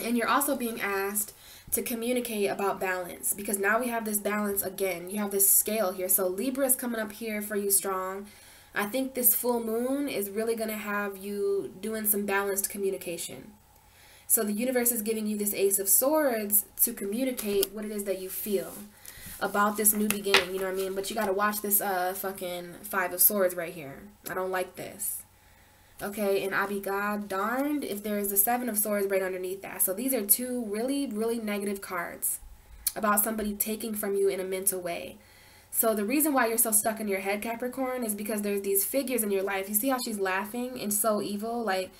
And you're also being asked to communicate about balance, because now we have this balance again. You have this scale here. So Libra is coming up here for you strong. I think this full moon is really going to have you doing some balanced communication. So the universe is giving you this Ace of Swords to communicate what it is that you feel about this new beginning, you know what I mean? But you got to watch this fucking Five of Swords right here. I don't like this. Okay, and I be god darned if there is a Seven of Swords right underneath that. So these are two really, really negative cards about somebody taking from you in a mental way. So the reason why you're so stuck in your head, Capricorn, is because there's these figures in your life. You see how she's laughing and so evil? Like,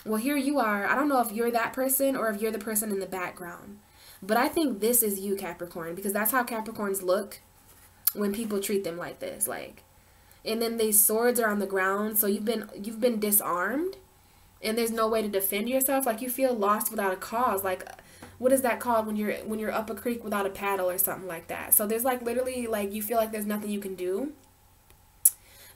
well, here you are. I don't know if you're that person or if you're the person in the background. But I think this is you, Capricorn, because that's how Capricorns look when people treat them like this. Like, and then these swords are on the ground, so you've been disarmed, and there's no way to defend yourself. Like, you feel lost without a cause. Like, what is that called when you're up a creek without a paddle or something like that? So there's like literally like you feel like there's nothing you can do.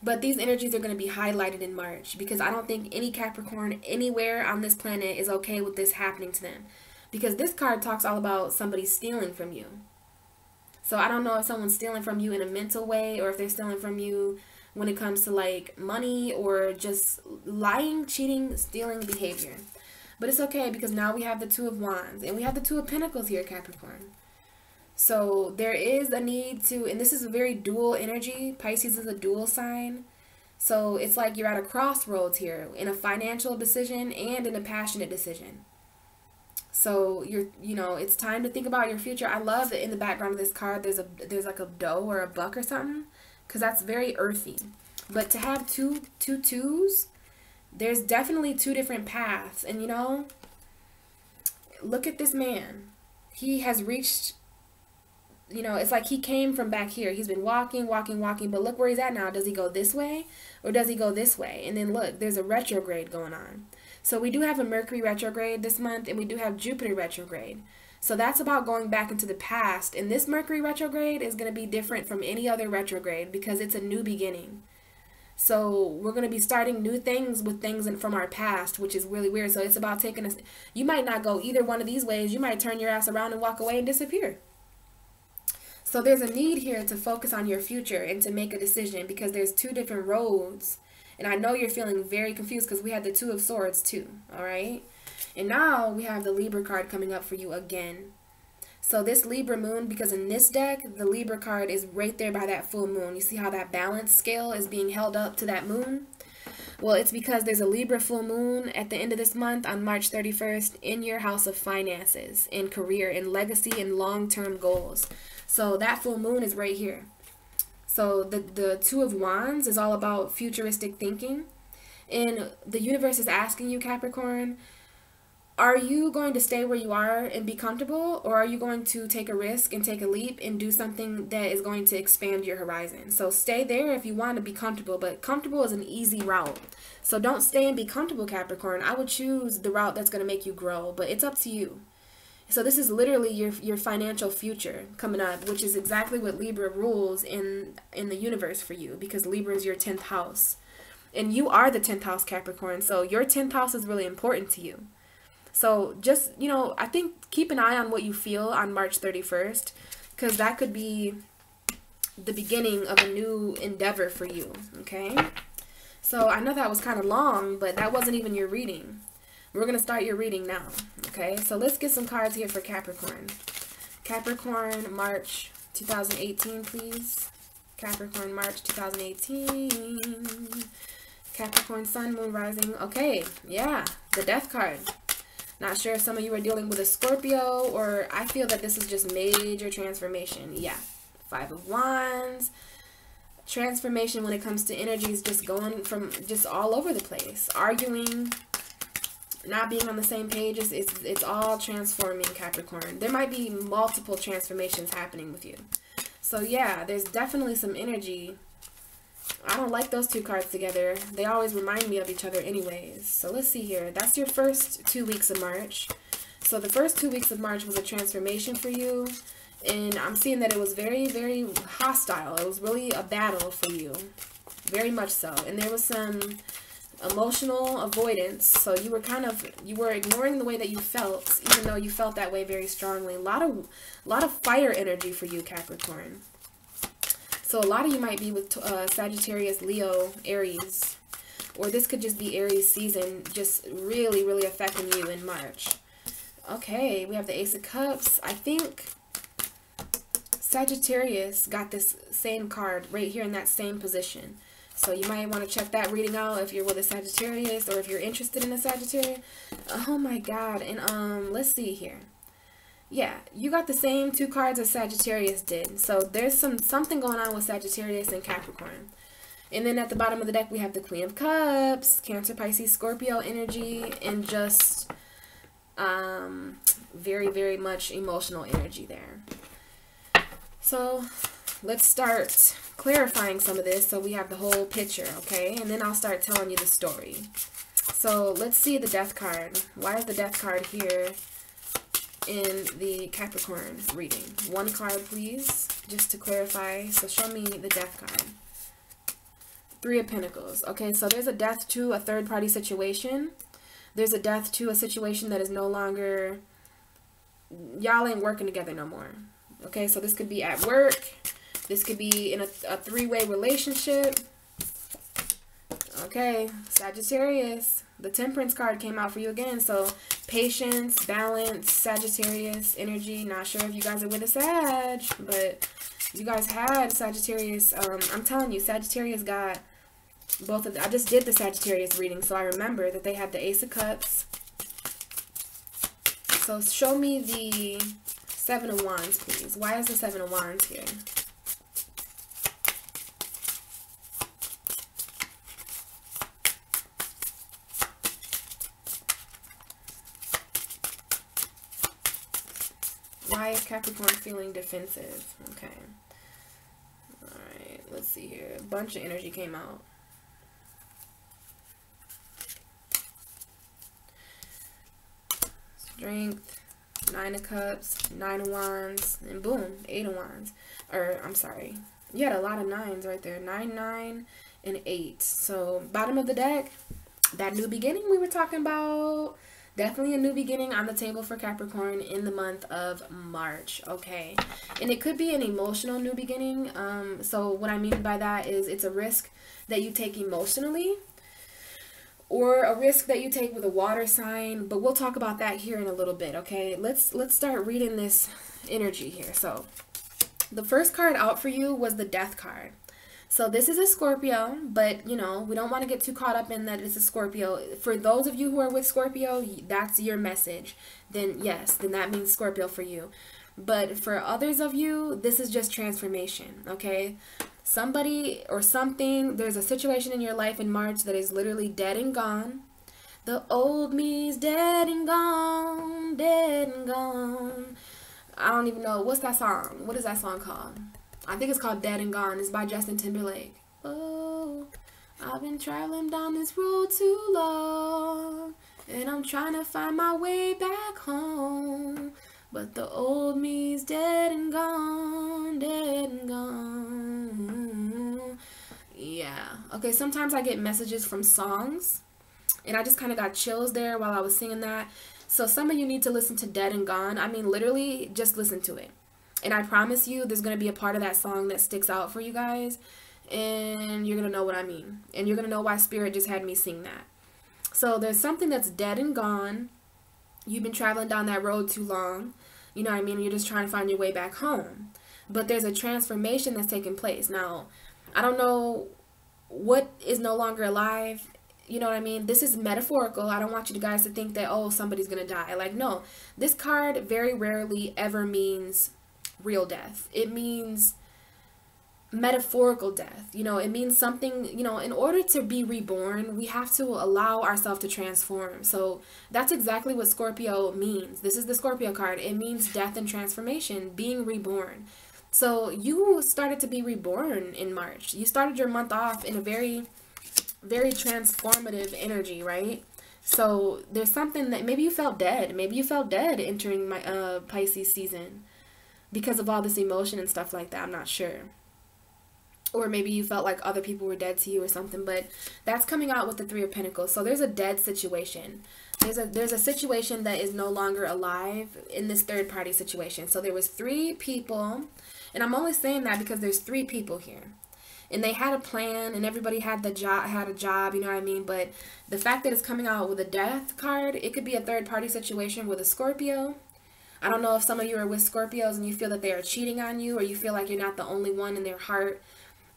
But these energies are going to be highlighted in March, because I don't think any Capricorn anywhere on this planet is okay with this happening to them. Because this card talks all about somebody stealing from you. So I don't know if someone's stealing from you in a mental way, or if they're stealing from you when it comes to like money or just lying, cheating, stealing behavior. But it's okay, because now we have the Two of Wands and we have the Two of Pentacles here, Capricorn. So there is a need to, and this is a very dual energy. Pisces is a dual sign. So it's like you're at a crossroads here, in a financial decision and in a passionate decision. So you know, it's time to think about your future. I love that in the background of this card there's like a doe or a buck or something, because that's very earthy. But to have two twos, there's definitely two different paths. And you know, look at this man. He has reached, you know, it's like he came from back here. He's been walking, but look where he's at now. Does he go this way or does he go this way? And then look, there's a retrograde going on. So we do have a Mercury retrograde this month, and we do have Jupiter retrograde. So that's about going back into the past. And this Mercury retrograde is going to be different from any other retrograde, because it's a new beginning. So we're going to be starting new things with things from our past, which is really weird. So it's about taking us, you might not go either one of these ways. You might turn your ass around and walk away and disappear. So there's a need here to focus on your future and to make a decision, because there's two different roads. And I know you're feeling very confused, because we had the Two of Swords too, all right? And now we have the Libra card coming up for you again. So this Libra moon, because in this deck, the Libra card is right there by that full moon. You see how that balance scale is being held up to that moon? Well, it's because there's a Libra full moon at the end of this month on March 31st in your house of finances and career and legacy and long-term goals. So that full moon is right here. So the Two of Wands is all about futuristic thinking. And the universe is asking you, Capricorn, are you going to stay where you are and be comfortable, or are you going to take a risk and take a leap and do something that is going to expand your horizon? So stay there if you want to be comfortable, but comfortable is an easy route. So don't stay and be comfortable, Capricorn. I would choose the route that's going to make you grow, but it's up to you. So this is literally your financial future coming up, which is exactly what Libra rules in the universe for you, because Libra is your 10th house. And you are the 10th house, Capricorn. So your 10th house is really important to you. So just, I think keep an eye on what you feel on March 31st, because that could be the beginning of a new endeavor for you, okay? So I know that was kind of long, but that wasn't even your reading. We're going to start your reading now, okay? So let's get some cards here for Capricorn. Capricorn, March 2018, please. Capricorn, March 2018. Capricorn, Sun, Moon, Rising. Okay, yeah, the Death card. Not sure if some of you are dealing with a Scorpio, or I feel that this is just major transformation. Yeah, Five of Wands. Transformation when it comes to energies, just going from just all over the place. Arguing, not being on the same page, it's all transforming, Capricorn. There might be multiple transformations happening with you. So yeah, there's definitely some energy. I don't like those two cards together. They always remind me of each other anyways. So let's see here. That's your first 2 weeks of March. So the first 2 weeks of March was a transformation for you. And I'm seeing that it was very, very hostile. It was really a battle for you. Very much so. And there was some emotional avoidance. So you were ignoring the way that you felt, even though you felt that way very strongly. A lot of fire energy for you, Capricorn. So a lot of you might be with Sagittarius, Leo, Aries. Or this could just be Aries season just really, really affecting you in March. Okay, we have the Ace of Cups. I think Sagittarius got this same card right here in that same position. So you might want to check that reading out if you're with a Sagittarius or if you're interested in a Sagittarius. Oh my God. And let's see here. Yeah, you got the same 2 cards as Sagittarius did. So there's something going on with Sagittarius and Capricorn. And then at the bottom of the deck we have the Queen of Cups, Cancer, Pisces, Scorpio energy, and just very, very much emotional energy there. So let's start clarifying some of this so we have the whole picture, okay? And then I'll start telling you the story. So let's see the Death card. Why is the Death card here in the Capricorn reading? 1 card, please, just to clarify. So show me the Death card. 3 of Pentacles. Okay, so there's a death to a third-party situation. There's a death to a situation that is no longer, y'all ain't working together no more. Okay, so this could be at work. This could be in a 3-way relationship. Okay, Sagittarius. The Temperance card came out for you again. So patience, balance, Sagittarius energy. Not sure if you guys are with a Sag, but you guys had Sagittarius. I'm telling you, Sagittarius got both of them. I just did the Sagittarius reading, so I remember that they had the Ace of Cups. So show me the 7 of Wands, please. Why is the 7 of Wands here? Why is Capricorn feeling defensive? Okay. Alright, let's see here. A bunch of energy came out. Strength, 9 of Cups, 9 of Wands, and boom, 8 of Wands. Or, I'm sorry. You had a lot of 9s right there. 9, 9, and 8. So, bottom of the deck, that new beginning we were talking about. Definitely a new beginning on the table for Capricorn in the month of March, okay? And it could be an emotional new beginning. So what I mean by that is it's a risk that you take emotionally or a risk that you take with a water sign. But we'll talk about that here in a little bit, okay? Let's start reading this energy here. So the first card out for you was the Death card. So this is a Scorpio, but, you know, we don't want to get too caught up in that it's a Scorpio. For those of you who are with Scorpio, that's your message. Then, yes, then that means Scorpio for you. But for others of you, this is just transformation, okay? Somebody or something, there's a situation in your life in March that is literally dead and gone. The old me's dead and gone, dead and gone. I don't even know. What's that song? What is that song called? I think it's called Dead and Gone. It's by Justin Timberlake. Oh, I've been traveling down this road too long, and I'm trying to find my way back home. But the old me's dead and gone, dead and gone. Yeah. Okay, sometimes I get messages from songs, And I just kind of got chills there while I was singing that. So some of you need to listen to Dead and Gone. I mean, literally, just listen to it. And I promise you, there's going to be a part of that song that sticks out for you guys. And you're going to know what I mean. And you're going to know why Spirit just had me sing that. So there's something that's dead and gone. You've been traveling down that road too long. You know what I mean? You're just trying to find your way back home. But there's a transformation that's taking place. Now, I don't know what is no longer alive. You know what I mean? This is metaphorical. I don't want you guys to think that, oh, somebody's going to die. Like, no. This card very rarely ever means real death. It means metaphorical death. You know, it means something, you know, in order to be reborn, we have to allow ourselves to transform. So that's exactly what Scorpio means. This is the Scorpio card. It means death and transformation, being reborn. So you started to be reborn in March. You started your month off in a very, very transformative energy, right? So there's something that maybe you felt dead. Maybe you felt dead entering my Pisces season because of all this emotion and stuff like that. I'm not sure. Or maybe you felt like other people were dead to you or something, but that's coming out with the Three of Pentacles. So there's a dead situation. There's a situation that is no longer alive in this third party situation. So there was 3 people, and I'm only saying that because there's 3 people here. And they had a plan, and everybody had a job, you know what I mean? But the fact that it's coming out with a death card, it could be a third party situation with a Scorpio. I don't know if some of you are with Scorpios and you feel that they are cheating on you, or you feel like you're not the only one in their heart.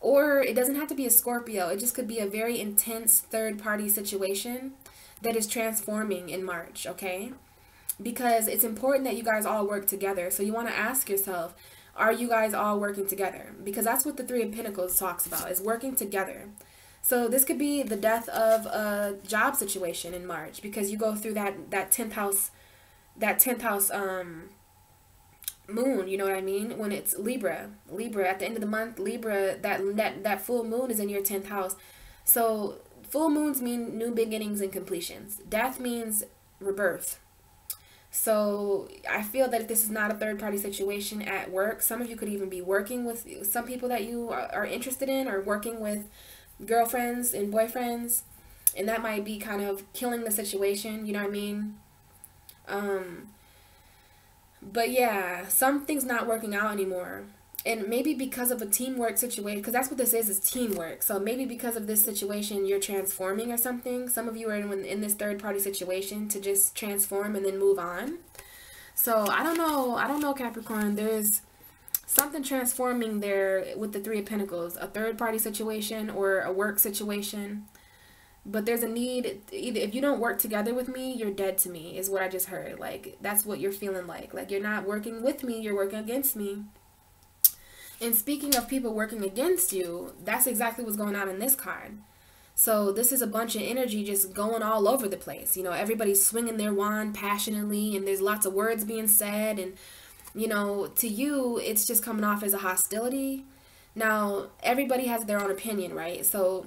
Or it doesn't have to be a Scorpio. It just could be a very intense third-party situation that is transforming in March, okay? Because it's important that you guys all work together. So you want to ask yourself, are you guys all working together? Because that's what the Three of Pentacles talks about, is working together. So this could be the death of a job situation in March, because you go through that 10th house, moon, you know what I mean? When it's Libra at the end of the month, Libra, that full moon is in your 10th house. So full moons mean new beginnings and completions. Death means rebirth. So I feel that if this is not a third party situation at work, some of you could even be working with some people that you are interested in, or working with girlfriends and boyfriends, and that might be kind of killing the situation, you know what I mean? But yeah, something's not working out anymore. And maybe because of a teamwork situation, because that's what this is teamwork. So maybe because of this situation, you're transforming or something. Some of you are in this third party situation to just transform and then move on. So I don't know, Capricorn. There's something transforming there with the Three of Pentacles. A third party situation or a work situation. But there's a need, either if you don't work together with me, you're dead to me, is what I just heard. Like, that's what you're feeling like. Like, you're not working with me, you're working against me. And speaking of people working against you, that's exactly what's going on in this card. So this is a bunch of energy just going all over the place. You know, everybody's swinging their wand passionately, and there's lots of words being said. And, you know, to you, it's just coming off as a hostility. Now, everybody has their own opinion, right? So,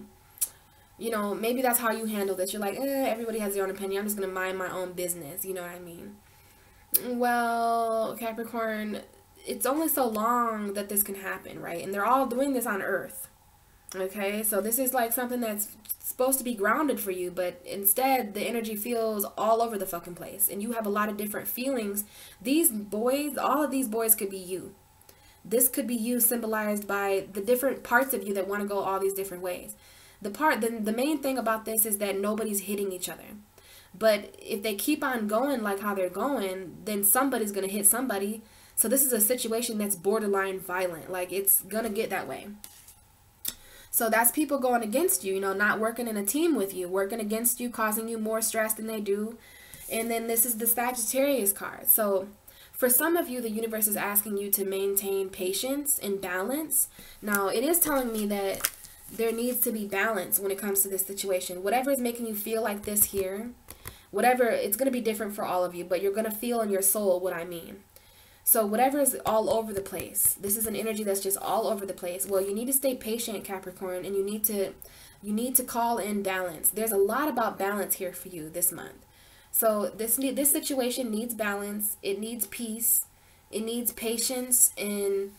you know, maybe that's how you handle this. You're like, everybody has their own opinion. I'm just going to mind my own business. You know what I mean? Well, Capricorn, it's only so long that this can happen, right? And they're all doing this on Earth. Okay? So this is like something that's supposed to be grounded for you, but instead the energy feels all over the fucking place. And you have a lot of different feelings. These boys, all of these boys could be you. This could be you symbolized by the different parts of you that want to go all these different ways. The main thing about this is that nobody's hitting each other. But if they keep on going like how they're going, then somebody's going to hit somebody. So this is a situation that's borderline violent. Like, it's going to get that way. So that's people going against you, you know, not working in a team with you, working against you, causing you more stress than they do. And then this is the Sagittarius card. So for some of you, the universe is asking you to maintain patience and balance. Now, it is telling me that there needs to be balance when it comes to this situation. Whatever is making you feel like this here, whatever, it's going to be different for all of you, but you're going to feel in your soul what I mean. So whatever is all over the place, this is an energy that's just all over the place. Well, you need to stay patient, Capricorn, and you need to call in balance. There's a lot about balance here for you this month. So this situation needs balance. It needs peace. It needs patience, and,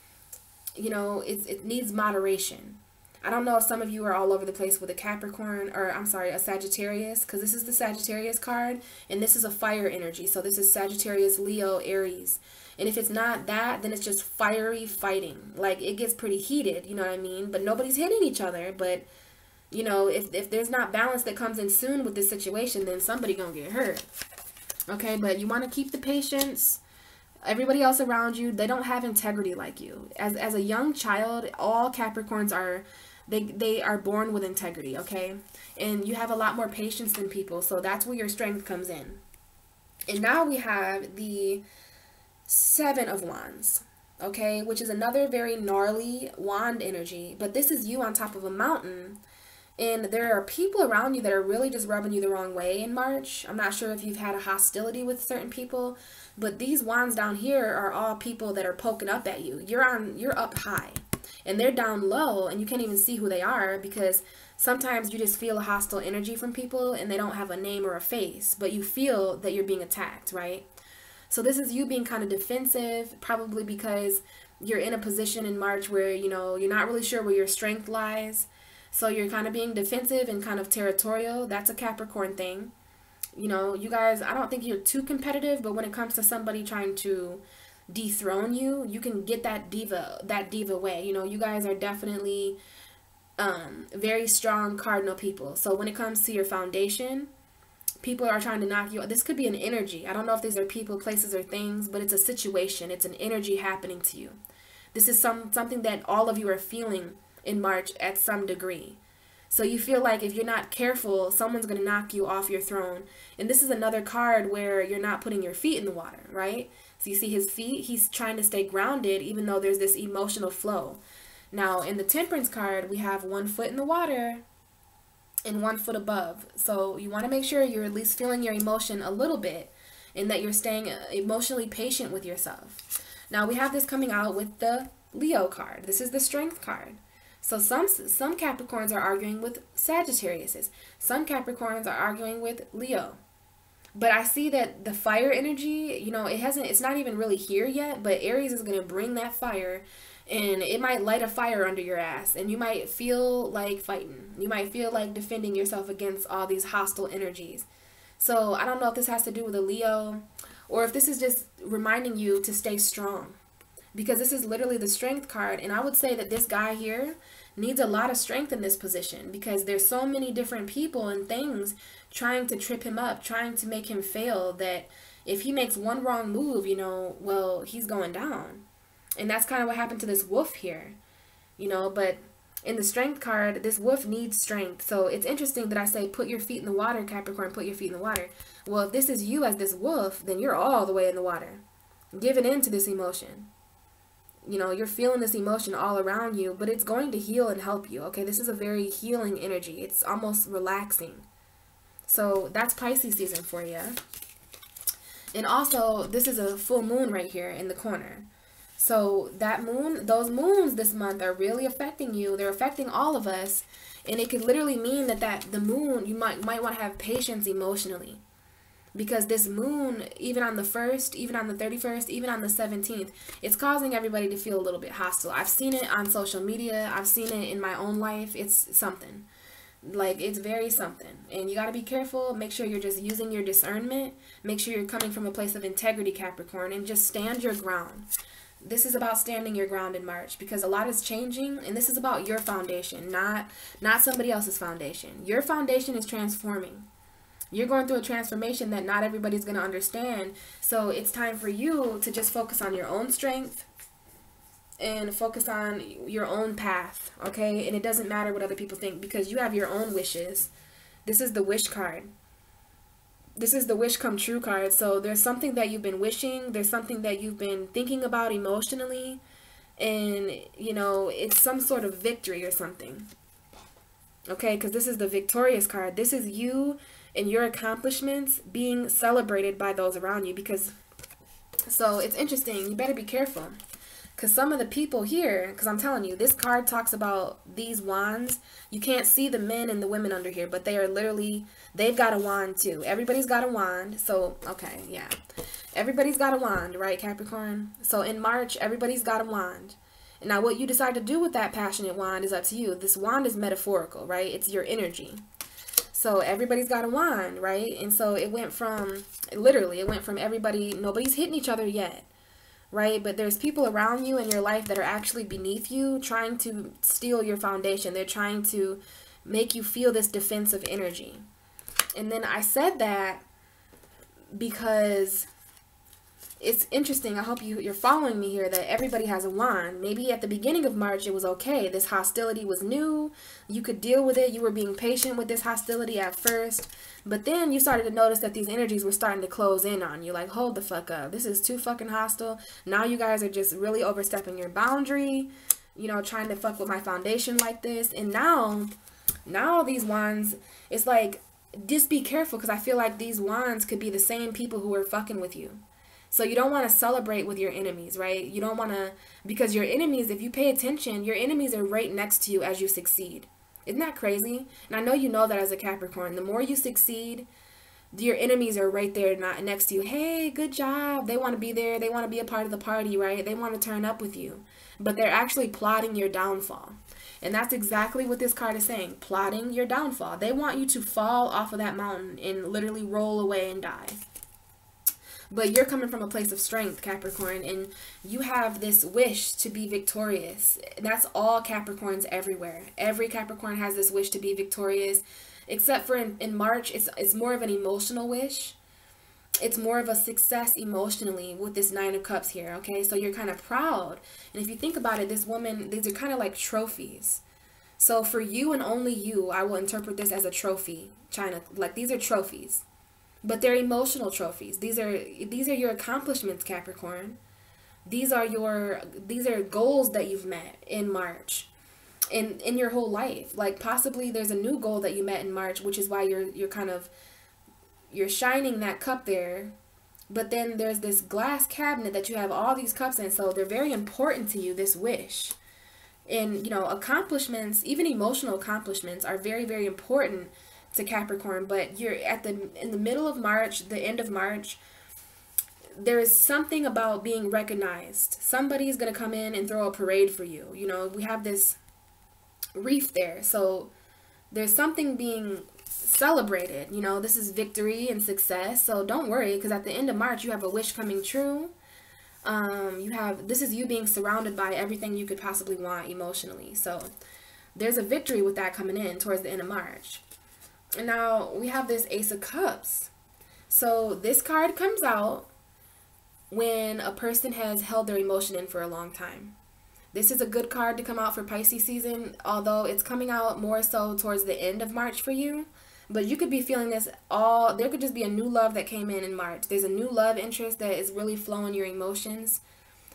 you know, it needs moderation. I don't know if some of you are all over the place with a Capricorn, or I'm sorry, a Sagittarius, because this is the Sagittarius card, and this is a fire energy. So this is Sagittarius, Leo, Aries. And if it's not that, then it's just fiery fighting. Like, it gets pretty heated, you know what I mean? But nobody's hitting each other. But, you know, if there's not balance that comes in soon with this situation, then somebody gonna get hurt. Okay, but you want to keep the patience. Everybody else around you, they don't have integrity like you. As a young child, all Capricorns are, they are born with integrity, okay? And you have a lot more patience than people, so that's where your strength comes in. And now we have the Seven of Wands, okay? Which is another very gnarly wand energy, but this is you on top of a mountain. And there are people around you that are really just rubbing you the wrong way in March. I'm not sure if you've had a hostility with certain people, but these wands down here are all people that are poking up at you. You're up high, and they're down low, and you can't even see who they are, because sometimes you just feel a hostile energy from people, and they don't have a name or a face, but you feel that you're being attacked, right? So this is you being kind of defensive, probably because you're in a position in March where, you know, you're not really sure where your strength lies. So you're kind of being defensive and kind of territorial. That's a Capricorn thing. You know, you guys, I don't think you're too competitive, but when it comes to somebody trying to dethrone you, you can get that diva way. You know, you guys are definitely very strong cardinal people. So when it comes to your foundation, people are trying to knock you out. This could be an energy. I don't know if these are people, places, or things, but it's a situation. It's an energy happening to you. This is something that all of you are feeling in March at some degree. So you feel like if you're not careful, someone's going to knock you off your throne. And this is another card where you're not putting your feet in the water, right? So you see his feet, he's trying to stay grounded even though there's this emotional flow. Now in the Temperance card, we have 1 foot in the water and 1 foot above. So you want to make sure you're at least feeling your emotion a little bit, and that you're staying emotionally patient with yourself. Now we have this coming out with the Leo card. This is the Strength card. So some Capricorns are arguing with Sagittariuses. Some Capricorns are arguing with Leo. But I see that the fire energy, you know, it's not even really here yet, but Aries is going to bring that fire, and it might light a fire under your ass, and you might feel like fighting. You might feel like defending yourself against all these hostile energies. So I don't know if this has to do with a Leo, or if this is just reminding you to stay strong. Because this is literally the Strength card, and I would say that this guy here needs a lot of strength in this position, because there's so many different people and things trying to trip him up, trying to make him fail, that if he makes one wrong move, you know, well, he's going down. And that's kind of what happened to this wolf here, you know. But in the Strength card, this wolf needs strength. So it's interesting that I say put your feet in the water, Capricorn, put your feet in the water. Well, if this is you as this wolf, then you're all the way in the water, giving in to this emotion. You know, you're feeling this emotion all around you, but it's going to heal and help you, okay? This is a very healing energy. It's almost relaxing. So that's Pisces season for you. And also, this is a full moon right here in the corner. So that moon, those moons this month are really affecting you. They're affecting all of us. And it could literally mean that the moon, you might want to have patience emotionally. Because this moon, even on the 1st, even on the 31st, even on the 17th, it's causing everybody to feel a little bit hostile. I've seen it on social media. I've seen it in my own life. It's something. Like, it's very something. And you got to be careful. Make sure you're just using your discernment. Make sure you're coming from a place of integrity, Capricorn, and just stand your ground. This is about standing your ground in March, because a lot is changing, and this is about your foundation, not somebody else's foundation. Your foundation is transforming. You're going through a transformation that not everybody's going to understand. So it's time for you to just focus on your own strength and focus on your own path, okay? And it doesn't matter what other people think, because you have your own wishes. This is the wish card. This is the wish come true card. So there's something that you've been wishing. There's something that you've been thinking about emotionally. And, you know, it's some sort of victory or something. Okay, because this is the victorious card. This is you and your accomplishments being celebrated by those around you. Because, so it's interesting. You better be careful. Because some of the people here, because I'm telling you, this card talks about these wands. You can't see the men and the women under here, but they are literally, they've got a wand too. Everybody's got a wand. So, okay, yeah. Everybody's got a wand, right, Capricorn? So in March, everybody's got a wand. Now, what you decide to do with that passionate wand is up to you. This wand is metaphorical, right? It's your energy. So everybody's got a wand, right? And so it went from, literally, it went from everybody, nobody's hitting each other yet, right? But there's people around you in your life that are actually beneath you, trying to steal your foundation. They're trying to make you feel this defensive energy. And then I said that because it's interesting. I hope you're following me here, that everybody has a wand. Maybe at the beginning of March it was okay. This hostility was new. You could deal with it. You were being patient with this hostility at first. But then you started to notice that these energies were starting to close in on you. Like, hold the fuck up. This is too fucking hostile. Now you guys are just really overstepping your boundary. You know, trying to fuck with my foundation like this. And now these wands, it's like, just be careful, because I feel like these wands could be the same people who are fucking with you. So you don't want to celebrate with your enemies, right? You don't want to, because your enemies, if you pay attention, your enemies are right next to you as you succeed. Isn't that crazy? And I know you know that as a Capricorn. The more you succeed, your enemies are right there not next to you. Hey, good job. They want to be there. They want to be a part of the party, right? They want to turn up with you. But they're actually plotting your downfall. And that's exactly what this card is saying. Plotting your downfall. They want you to fall off of that mountain and literally roll away and die. But you're coming from a place of strength, Capricorn, and you have this wish to be victorious. That's all Capricorns everywhere. Every Capricorn has this wish to be victorious, except for in March, it's more of an emotional wish. It's more of a success emotionally with this Nine of Cups here, okay? So you're kind of proud. And if you think about it, this woman, these are kind of like trophies. So for you and only you, I will interpret this as a trophy, China. Like, these are trophies. But they're emotional trophies. These are your accomplishments, Capricorn. These are goals that you've met in March, in your whole life. Like, possibly there's a new goal that you met in March, which is why you're shining that cup there. But then there's this glass cabinet that you have all these cups in, so they're very important to you, this wish. And, you know, accomplishments, even emotional accomplishments, are very, very important to Capricorn. But you're in the middle of March, the end of March, there is something about being recognized. Somebody's going to come in and throw a parade for you. You know, we have this reef there, so there's something being celebrated. You know, this is victory and success. So don't worry, because at the end of March, you have a wish coming true. This is you being surrounded by everything you could possibly want emotionally. So there's a victory with that coming in towards the end of March. And now we have this Ace of Cups. So this card comes out when a person has held their emotion in for a long time. This is a good card to come out for Pisces season, although it's coming out more so towards the end of March for you. But you could be feeling this there could just be a new love that came in March. There's a new love interest that is really flowing your emotions,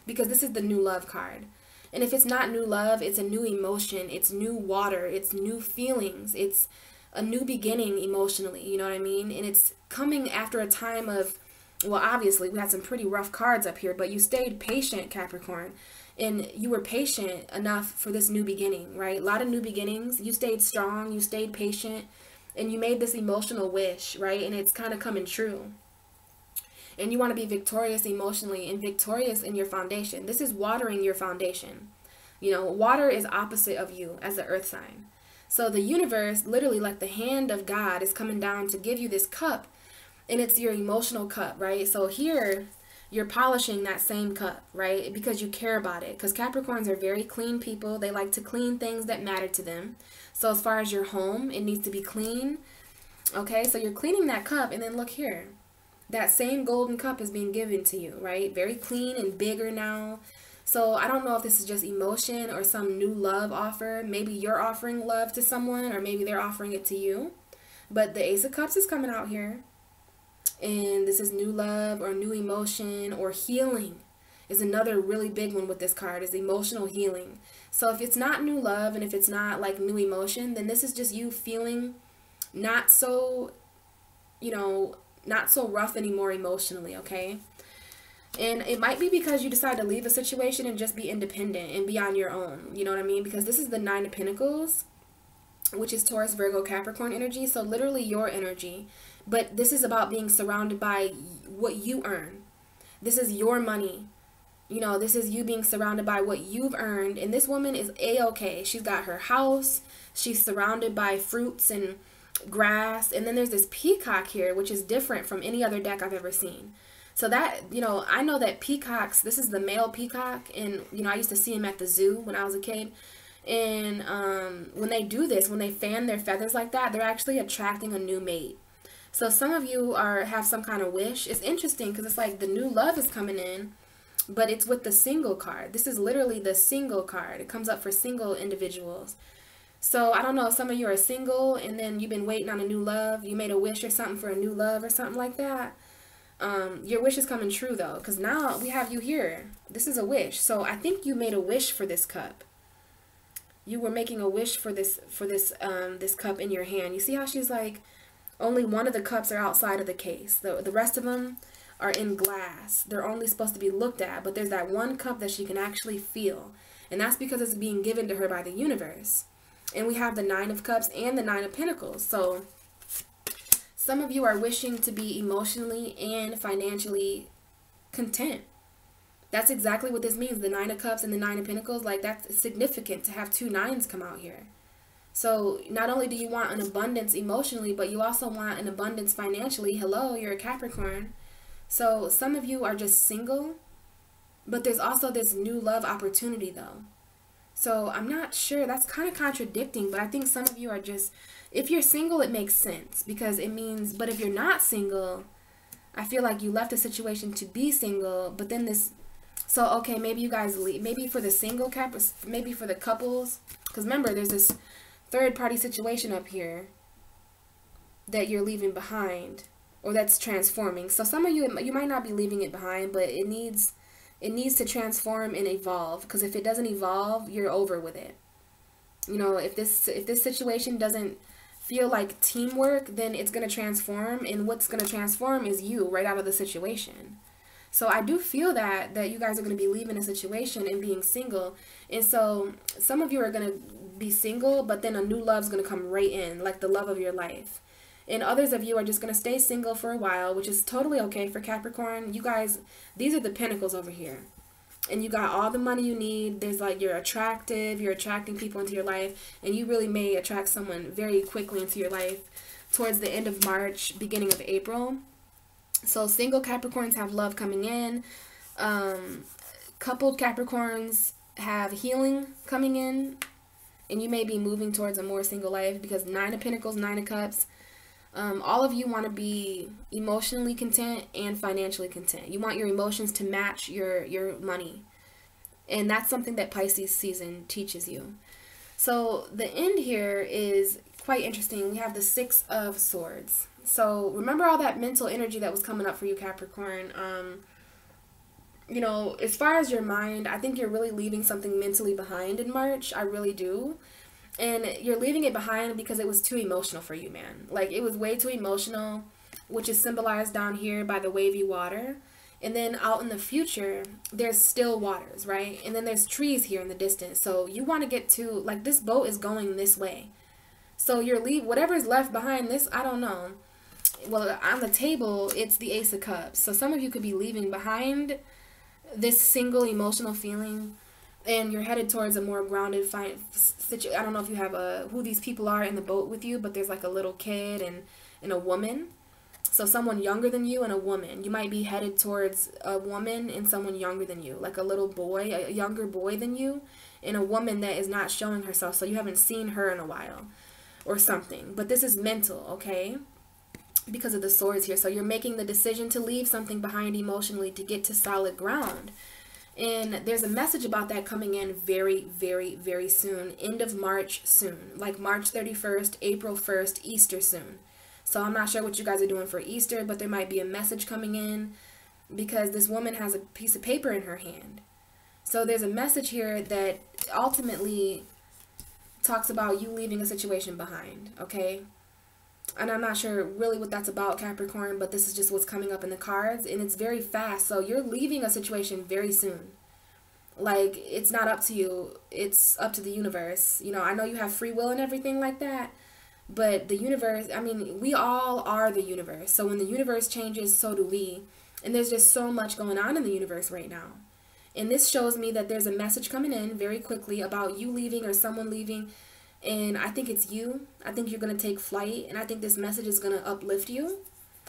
because this is the new love card. And if it's not new love, it's a new emotion. It's new water. It's new feelings. It's a new beginning emotionally, you know what I mean? And it's coming after a time of, well, obviously we had some pretty rough cards up here, but you stayed patient, Capricorn, and you were patient enough for this new beginning, right? A lot of new beginnings. You stayed strong, you stayed patient, and you made this emotional wish, right? And it's kind of coming true. And you want to be victorious emotionally and victorious in your foundation. This is watering your foundation. You know, water is opposite of you as the earth sign. So the universe, literally like the hand of God, is coming down to give you this cup, and it's your emotional cup, right? So here, you're polishing that same cup, right? Because you care about it. Because Capricorns are very clean people. They like to clean things that matter to them. So as far as your home, it needs to be clean. Okay, so you're cleaning that cup, and then look here. That same golden cup is being given to you, right? Very clean and bigger now. So I don't know if this is just emotion or some new love offer. Maybe you're offering love to someone, or maybe they're offering it to you. But the Ace of Cups is coming out here. And this is new love or new emotion or healing is another really big one with this card, is emotional healing. So if it's not new love and if it's not like new emotion, then this is just you feeling not so, you know, not so rough anymore emotionally, okay? And it might be because you decide to leave a situation and just be independent and be on your own. You know what I mean? Because this is the Nine of Pentacles, which is Taurus, Virgo, Capricorn energy. So literally your energy. But this is about being surrounded by what you earn. This is your money. You know, this is you being surrounded by what you've earned. And this woman is A-okay. She's got her house. She's surrounded by fruits and grass. And then there's this peacock here, which is different from any other deck I've ever seen. So that, you know, I know that peacocks, this is the male peacock. And, you know, I used to see him at the zoo when I was a kid. And when they do this, when they fan their feathers like that, they're actually attracting a new mate. So some of you have some kind of wish. It's interesting because it's like the new love is coming in, but it's with the single card. This is literally the single card. It comes up for single individuals. So I don't know if some of you are single and then you've been waiting on a new love. You made a wish or something for a new love or something like that. Your wish is coming true though, because now we have you here. This is a wish. So I think you made a wish for this cup. You were making a wish for this this cup in your hand. You see how she's like, only one of the cups are outside of the case. The rest of them are in glass. They're only supposed to be looked at, but there's that one cup that she can actually feel. And that's because it's being given to her by the universe. And we have the Nine of Cups and the Nine of Pentacles. So some of you are wishing to be emotionally and financially content. That's exactly what this means. The Nine of Cups and the Nine of Pentacles, like that's significant to have two nines come out here. So not only do you want an abundance emotionally, but you also want an abundance financially. Hello, you're a Capricorn. So some of you are just single, but there's also this new love opportunity though. So I'm not sure, that's kind of contradicting, but I think some of you are just, if you're single, it makes sense because it means, but if you're not single, I feel like you left a situation to be single, but then this, so okay, maybe you guys leave, maybe for the single maybe for the couples, because remember there's this third party situation up here that you're leaving behind. Or that's transforming. So some of you, you might not be leaving it behind, but it needs to transform and evolve. Because if it doesn't evolve, you're over with it. You know, if this situation doesn't feel like teamwork, then it's going to transform. And what's going to transform is you right out of the situation. So I do feel that you guys are going to be leaving a situation and being single. And so some of you are going to be single, but then a new love's going to come right in, like the love of your life. And others of you are just going to stay single for a while, which is totally okay for Capricorn. You guys, these are the pentacles over here. And you got all the money you need. There's like, you're attractive. You're attracting people into your life. And you really may attract someone very quickly into your life towards the end of March, beginning of April. So single Capricorns have love coming in. Coupled Capricorns have healing coming in. And you may be moving towards a more single life because Nine of Pentacles, Nine of Cups. All of you want to be emotionally content and financially content. You want your emotions to match your money. And that's something that Pisces season teaches you. So the end here is quite interesting. We have the Six of Swords. So remember all that mental energy that was coming up for you, Capricorn. You know, as far as your mind, I think you're really leaving something mentally behind in March. I really do. And you're leaving it behind because it was too emotional for you, man. Like, it was way too emotional, which is symbolized down here by the wavy water. And then out in the future, there's still waters, right? And then there's trees here in the distance. So you want to get to, like, this boat is going this way. So whatever's left behind this, I don't know. Well, on the table, it's the Ace of Cups. So some of you could be leaving behind this single emotional feeling. And you're headed towards a more grounded situation. I don't know if you have who these people are in the boat with you, but there's like a little kid and a woman. So someone younger than you and a woman. You might be headed towards a woman and someone younger than you, like a little boy, a younger boy than you, and a woman that is not showing herself. So you haven't seen her in a while or something. But this is mental, okay? Because of the swords here. So you're making the decision to leave something behind emotionally to get to solid ground. And there's a message about that coming in very, very, very soon. End of March soon. Like March 31st, April 1st, Easter soon. So I'm not sure what you guys are doing for Easter, but there might be a message coming in because this woman has a piece of paper in her hand. So there's a message here that ultimately talks about you leaving a situation behind, okay? And I'm not sure really what that's about, Capricorn, but this is just what's coming up in the cards, and it's very fast. So you're leaving a situation very soon. Like, it's not up to you. It's up to the universe. You know, I know you have free will and everything like that, but the universe, I mean, we all are the universe. So when the universe changes, so do we. And there's just so much going on in the universe right now. And this shows me that there's a message coming in very quickly about you leaving or someone leaving. And I think it's you. I think you're going to take flight. And I think this message is going to uplift you.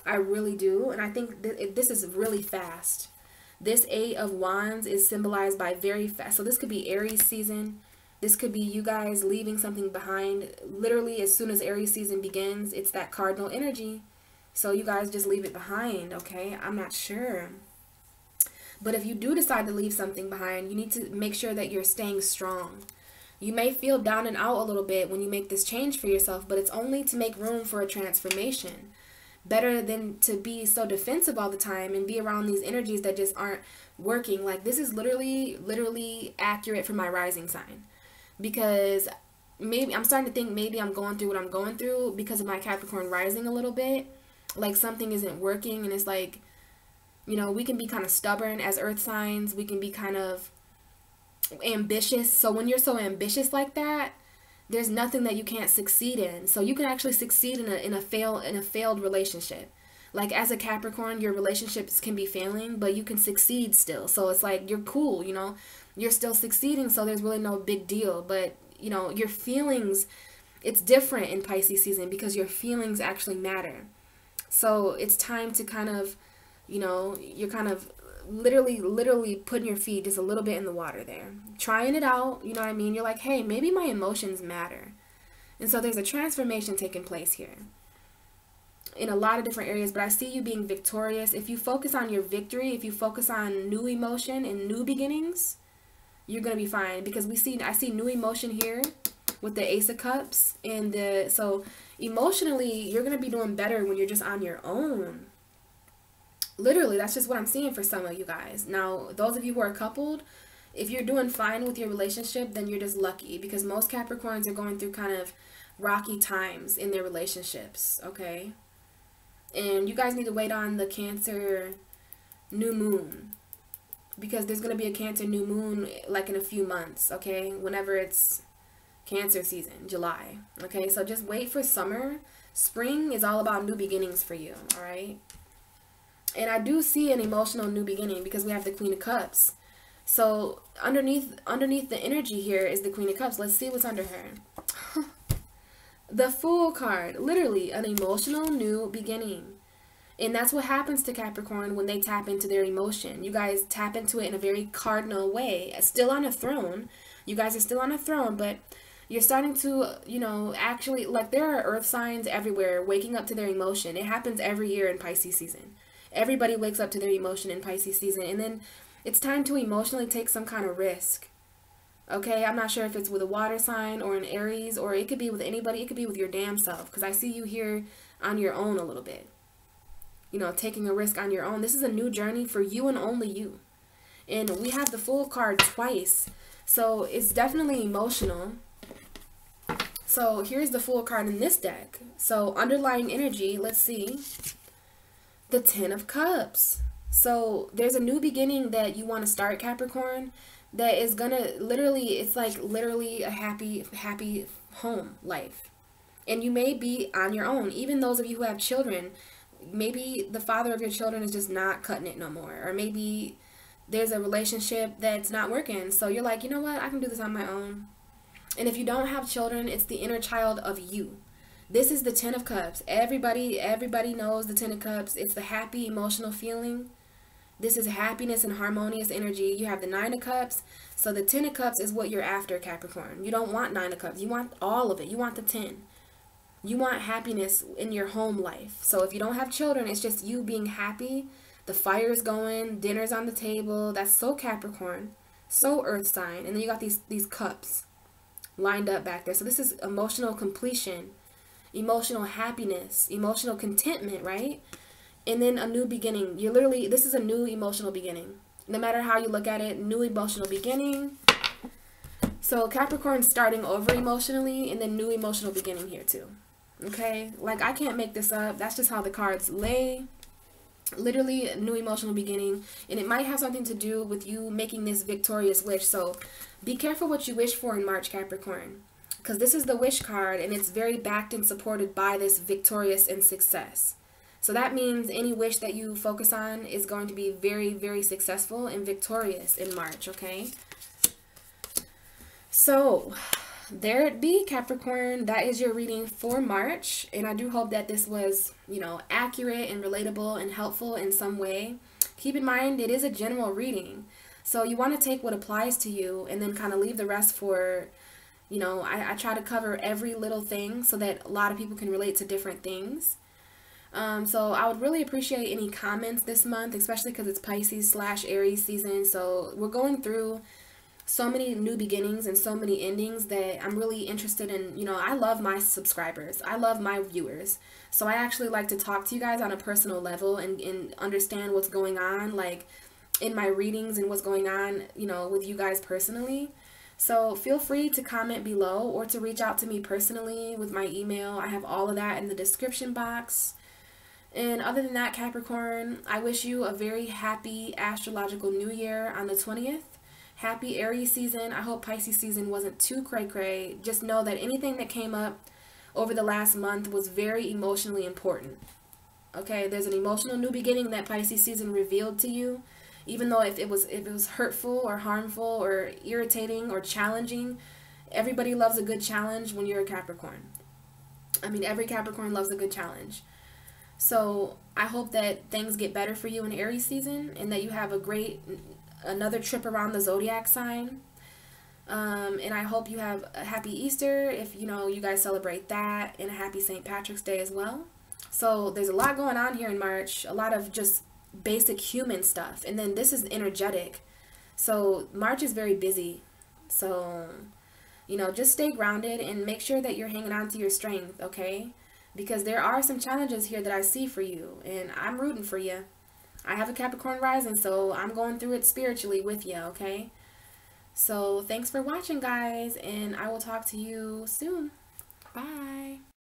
I really do. And I think this is really fast. This 8 of Wands is symbolized by very fast. So this could be Aries season. This could be you guys leaving something behind. Literally, as soon as Aries season begins, it's that cardinal energy. So you guys just leave it behind, okay? I'm not sure. But if you do decide to leave something behind, you need to make sure that you're staying strong. You may feel down and out a little bit when you make this change for yourself, but it's only to make room for a transformation. Better than to be so defensive all the time and be around these energies that just aren't working. Like, this is literally accurate for my rising sign. Because maybe I'm starting to think maybe I'm going through what I'm going through because of my Capricorn rising a little bit. Like, something isn't working, and it's like, you know, we can be kind of stubborn as earth signs. We can be kind of ambitious. So when you're so ambitious like that, there's nothing that you can't succeed in. So you can actually succeed in a failed relationship. Like, as a Capricorn, your relationships can be failing, but you can succeed still. So it's like, you're cool, you know, you're still succeeding. So there's really no big deal. But, you know, your feelings, it's different in Pisces season because your feelings actually matter. So it's time to kind of, you know, you're kind of literally putting your feet just a little bit in the water there. Trying it out, you know what I mean? You're like, hey, maybe my emotions matter. And so there's a transformation taking place here in a lot of different areas, but I see you being victorious. If you focus on your victory, if you focus on new emotion and new beginnings, you're going to be fine. Because I see new emotion here with the Ace of Cups. And so emotionally, you're going to be doing better when you're just on your own. Literally, that's just what I'm seeing for some of you guys. Now, those of you who are coupled, if you're doing fine with your relationship, then you're just lucky. Because most Capricorns are going through kind of rocky times in their relationships, okay? And you guys need to wait on the Cancer new moon. Because there's going to be a Cancer new moon like in a few months, okay? Whenever it's Cancer season, July, okay? So just wait for summer. Spring is all about new beginnings for you, all right? And I do see an emotional new beginning because we have the Queen of Cups. So underneath the energy here is the Queen of Cups. Let's see what's under her. The Fool card. Literally, an emotional new beginning. And that's what happens to Capricorn when they tap into their emotion. You guys tap into it in a very cardinal way. Still on a throne. You guys are still on a throne, but you're starting to, you know, actually, like, there are earth signs everywhere waking up to their emotion. It happens every year in Pisces season. Everybody wakes up to their emotion in Pisces season. And then it's time to emotionally take some kind of risk. Okay, I'm not sure if it's with a water sign or an Aries, or it could be with anybody. It could be with your damn self. Because I see you here on your own a little bit. You know, taking a risk on your own. This is a new journey for you and only you. And we have the Fool card twice. So it's definitely emotional. So here's the Fool card in this deck. So underlying energy, let's see. The Ten of Cups. So there's a new beginning that you want to start, Capricorn, that is gonna literally, it's like literally a happy home life. And you may be on your own. Even those of you who have children, maybe the father of your children is just not cutting it no more. Or maybe there's a relationship that's not working. So you're like, you know what, I can do this on my own. And if you don't have children, it's the inner child of you. This is the Ten of Cups. Everybody knows the Ten of Cups. It's the happy, emotional feeling. This is happiness and harmonious energy. You have the Nine of Cups. So the Ten of Cups is what you're after, Capricorn. You don't want Nine of Cups. You want all of it. You want the 10. You want happiness in your home life. So if you don't have children, it's just you being happy. The fire's going. Dinner's on the table. That's so Capricorn. So earth sign. And then you got these cups lined up back there. So this is emotional completion. Emotional happiness, emotional contentment, right? And then a new beginning. You're literally, this is a new emotional beginning. No matter how you look at it, new emotional beginning. So Capricorn's starting over emotionally, and then new emotional beginning here too. Okay? Like, I can't make this up. That's just how the cards lay. Literally a new emotional beginning. And it might have something to do with you making this victorious wish. So be careful what you wish for in March, Capricorn. Because this is the wish card, and it's very backed and supported by this victorious and success. So that means any wish that you focus on is going to be very, very successful and victorious in March, okay? So there it be, Capricorn. That is your reading for March. And I do hope that this was, accurate and relatable and helpful in some way. Keep in mind, it is a general reading. So you want to take what applies to you and then kind of leave the rest for, I try to cover every little thing so that a lot of people can relate to different things. So I would really appreciate any comments this month, especially because it's Pisces/Aries season. So we're going through so many new beginnings and so many endings that I'm really interested in. I love my subscribers. I love my viewers. So I actually like to talk to you guys on a personal level and understand what's going on, like in my readings and what's going on, with you guys personally. So feel free to comment below or to reach out to me personally with my email. I have all of that in the description box. And other than that, Capricorn, I wish you a very happy astrological new year on the 20th. Happy Aries season. I hope Pisces season wasn't too cray-cray. Just know that anything that came up over the last month was very emotionally important. Okay, there's an emotional new beginning that Pisces season revealed to you. Even though if it was hurtful or harmful or irritating or challenging, everybody loves a good challenge when you're a Capricorn. I mean, every Capricorn loves a good challenge. So I hope that things get better for you in Aries season and that you have another trip around the zodiac sign. And I hope you have a happy Easter if you guys celebrate that, and a happy St. Patrick's Day as well. So there's a lot going on here in March, a lot of just basic human stuff, and then this is energetic. So March is very busy. So just stay grounded and make sure that you're hanging on to your strength, okay? Because there are some challenges here that I see for you, and I'm rooting for you. I have a Capricorn rising, so I'm going through it spiritually with you, okay? So thanks for watching, guys, and I will talk to you soon. Bye.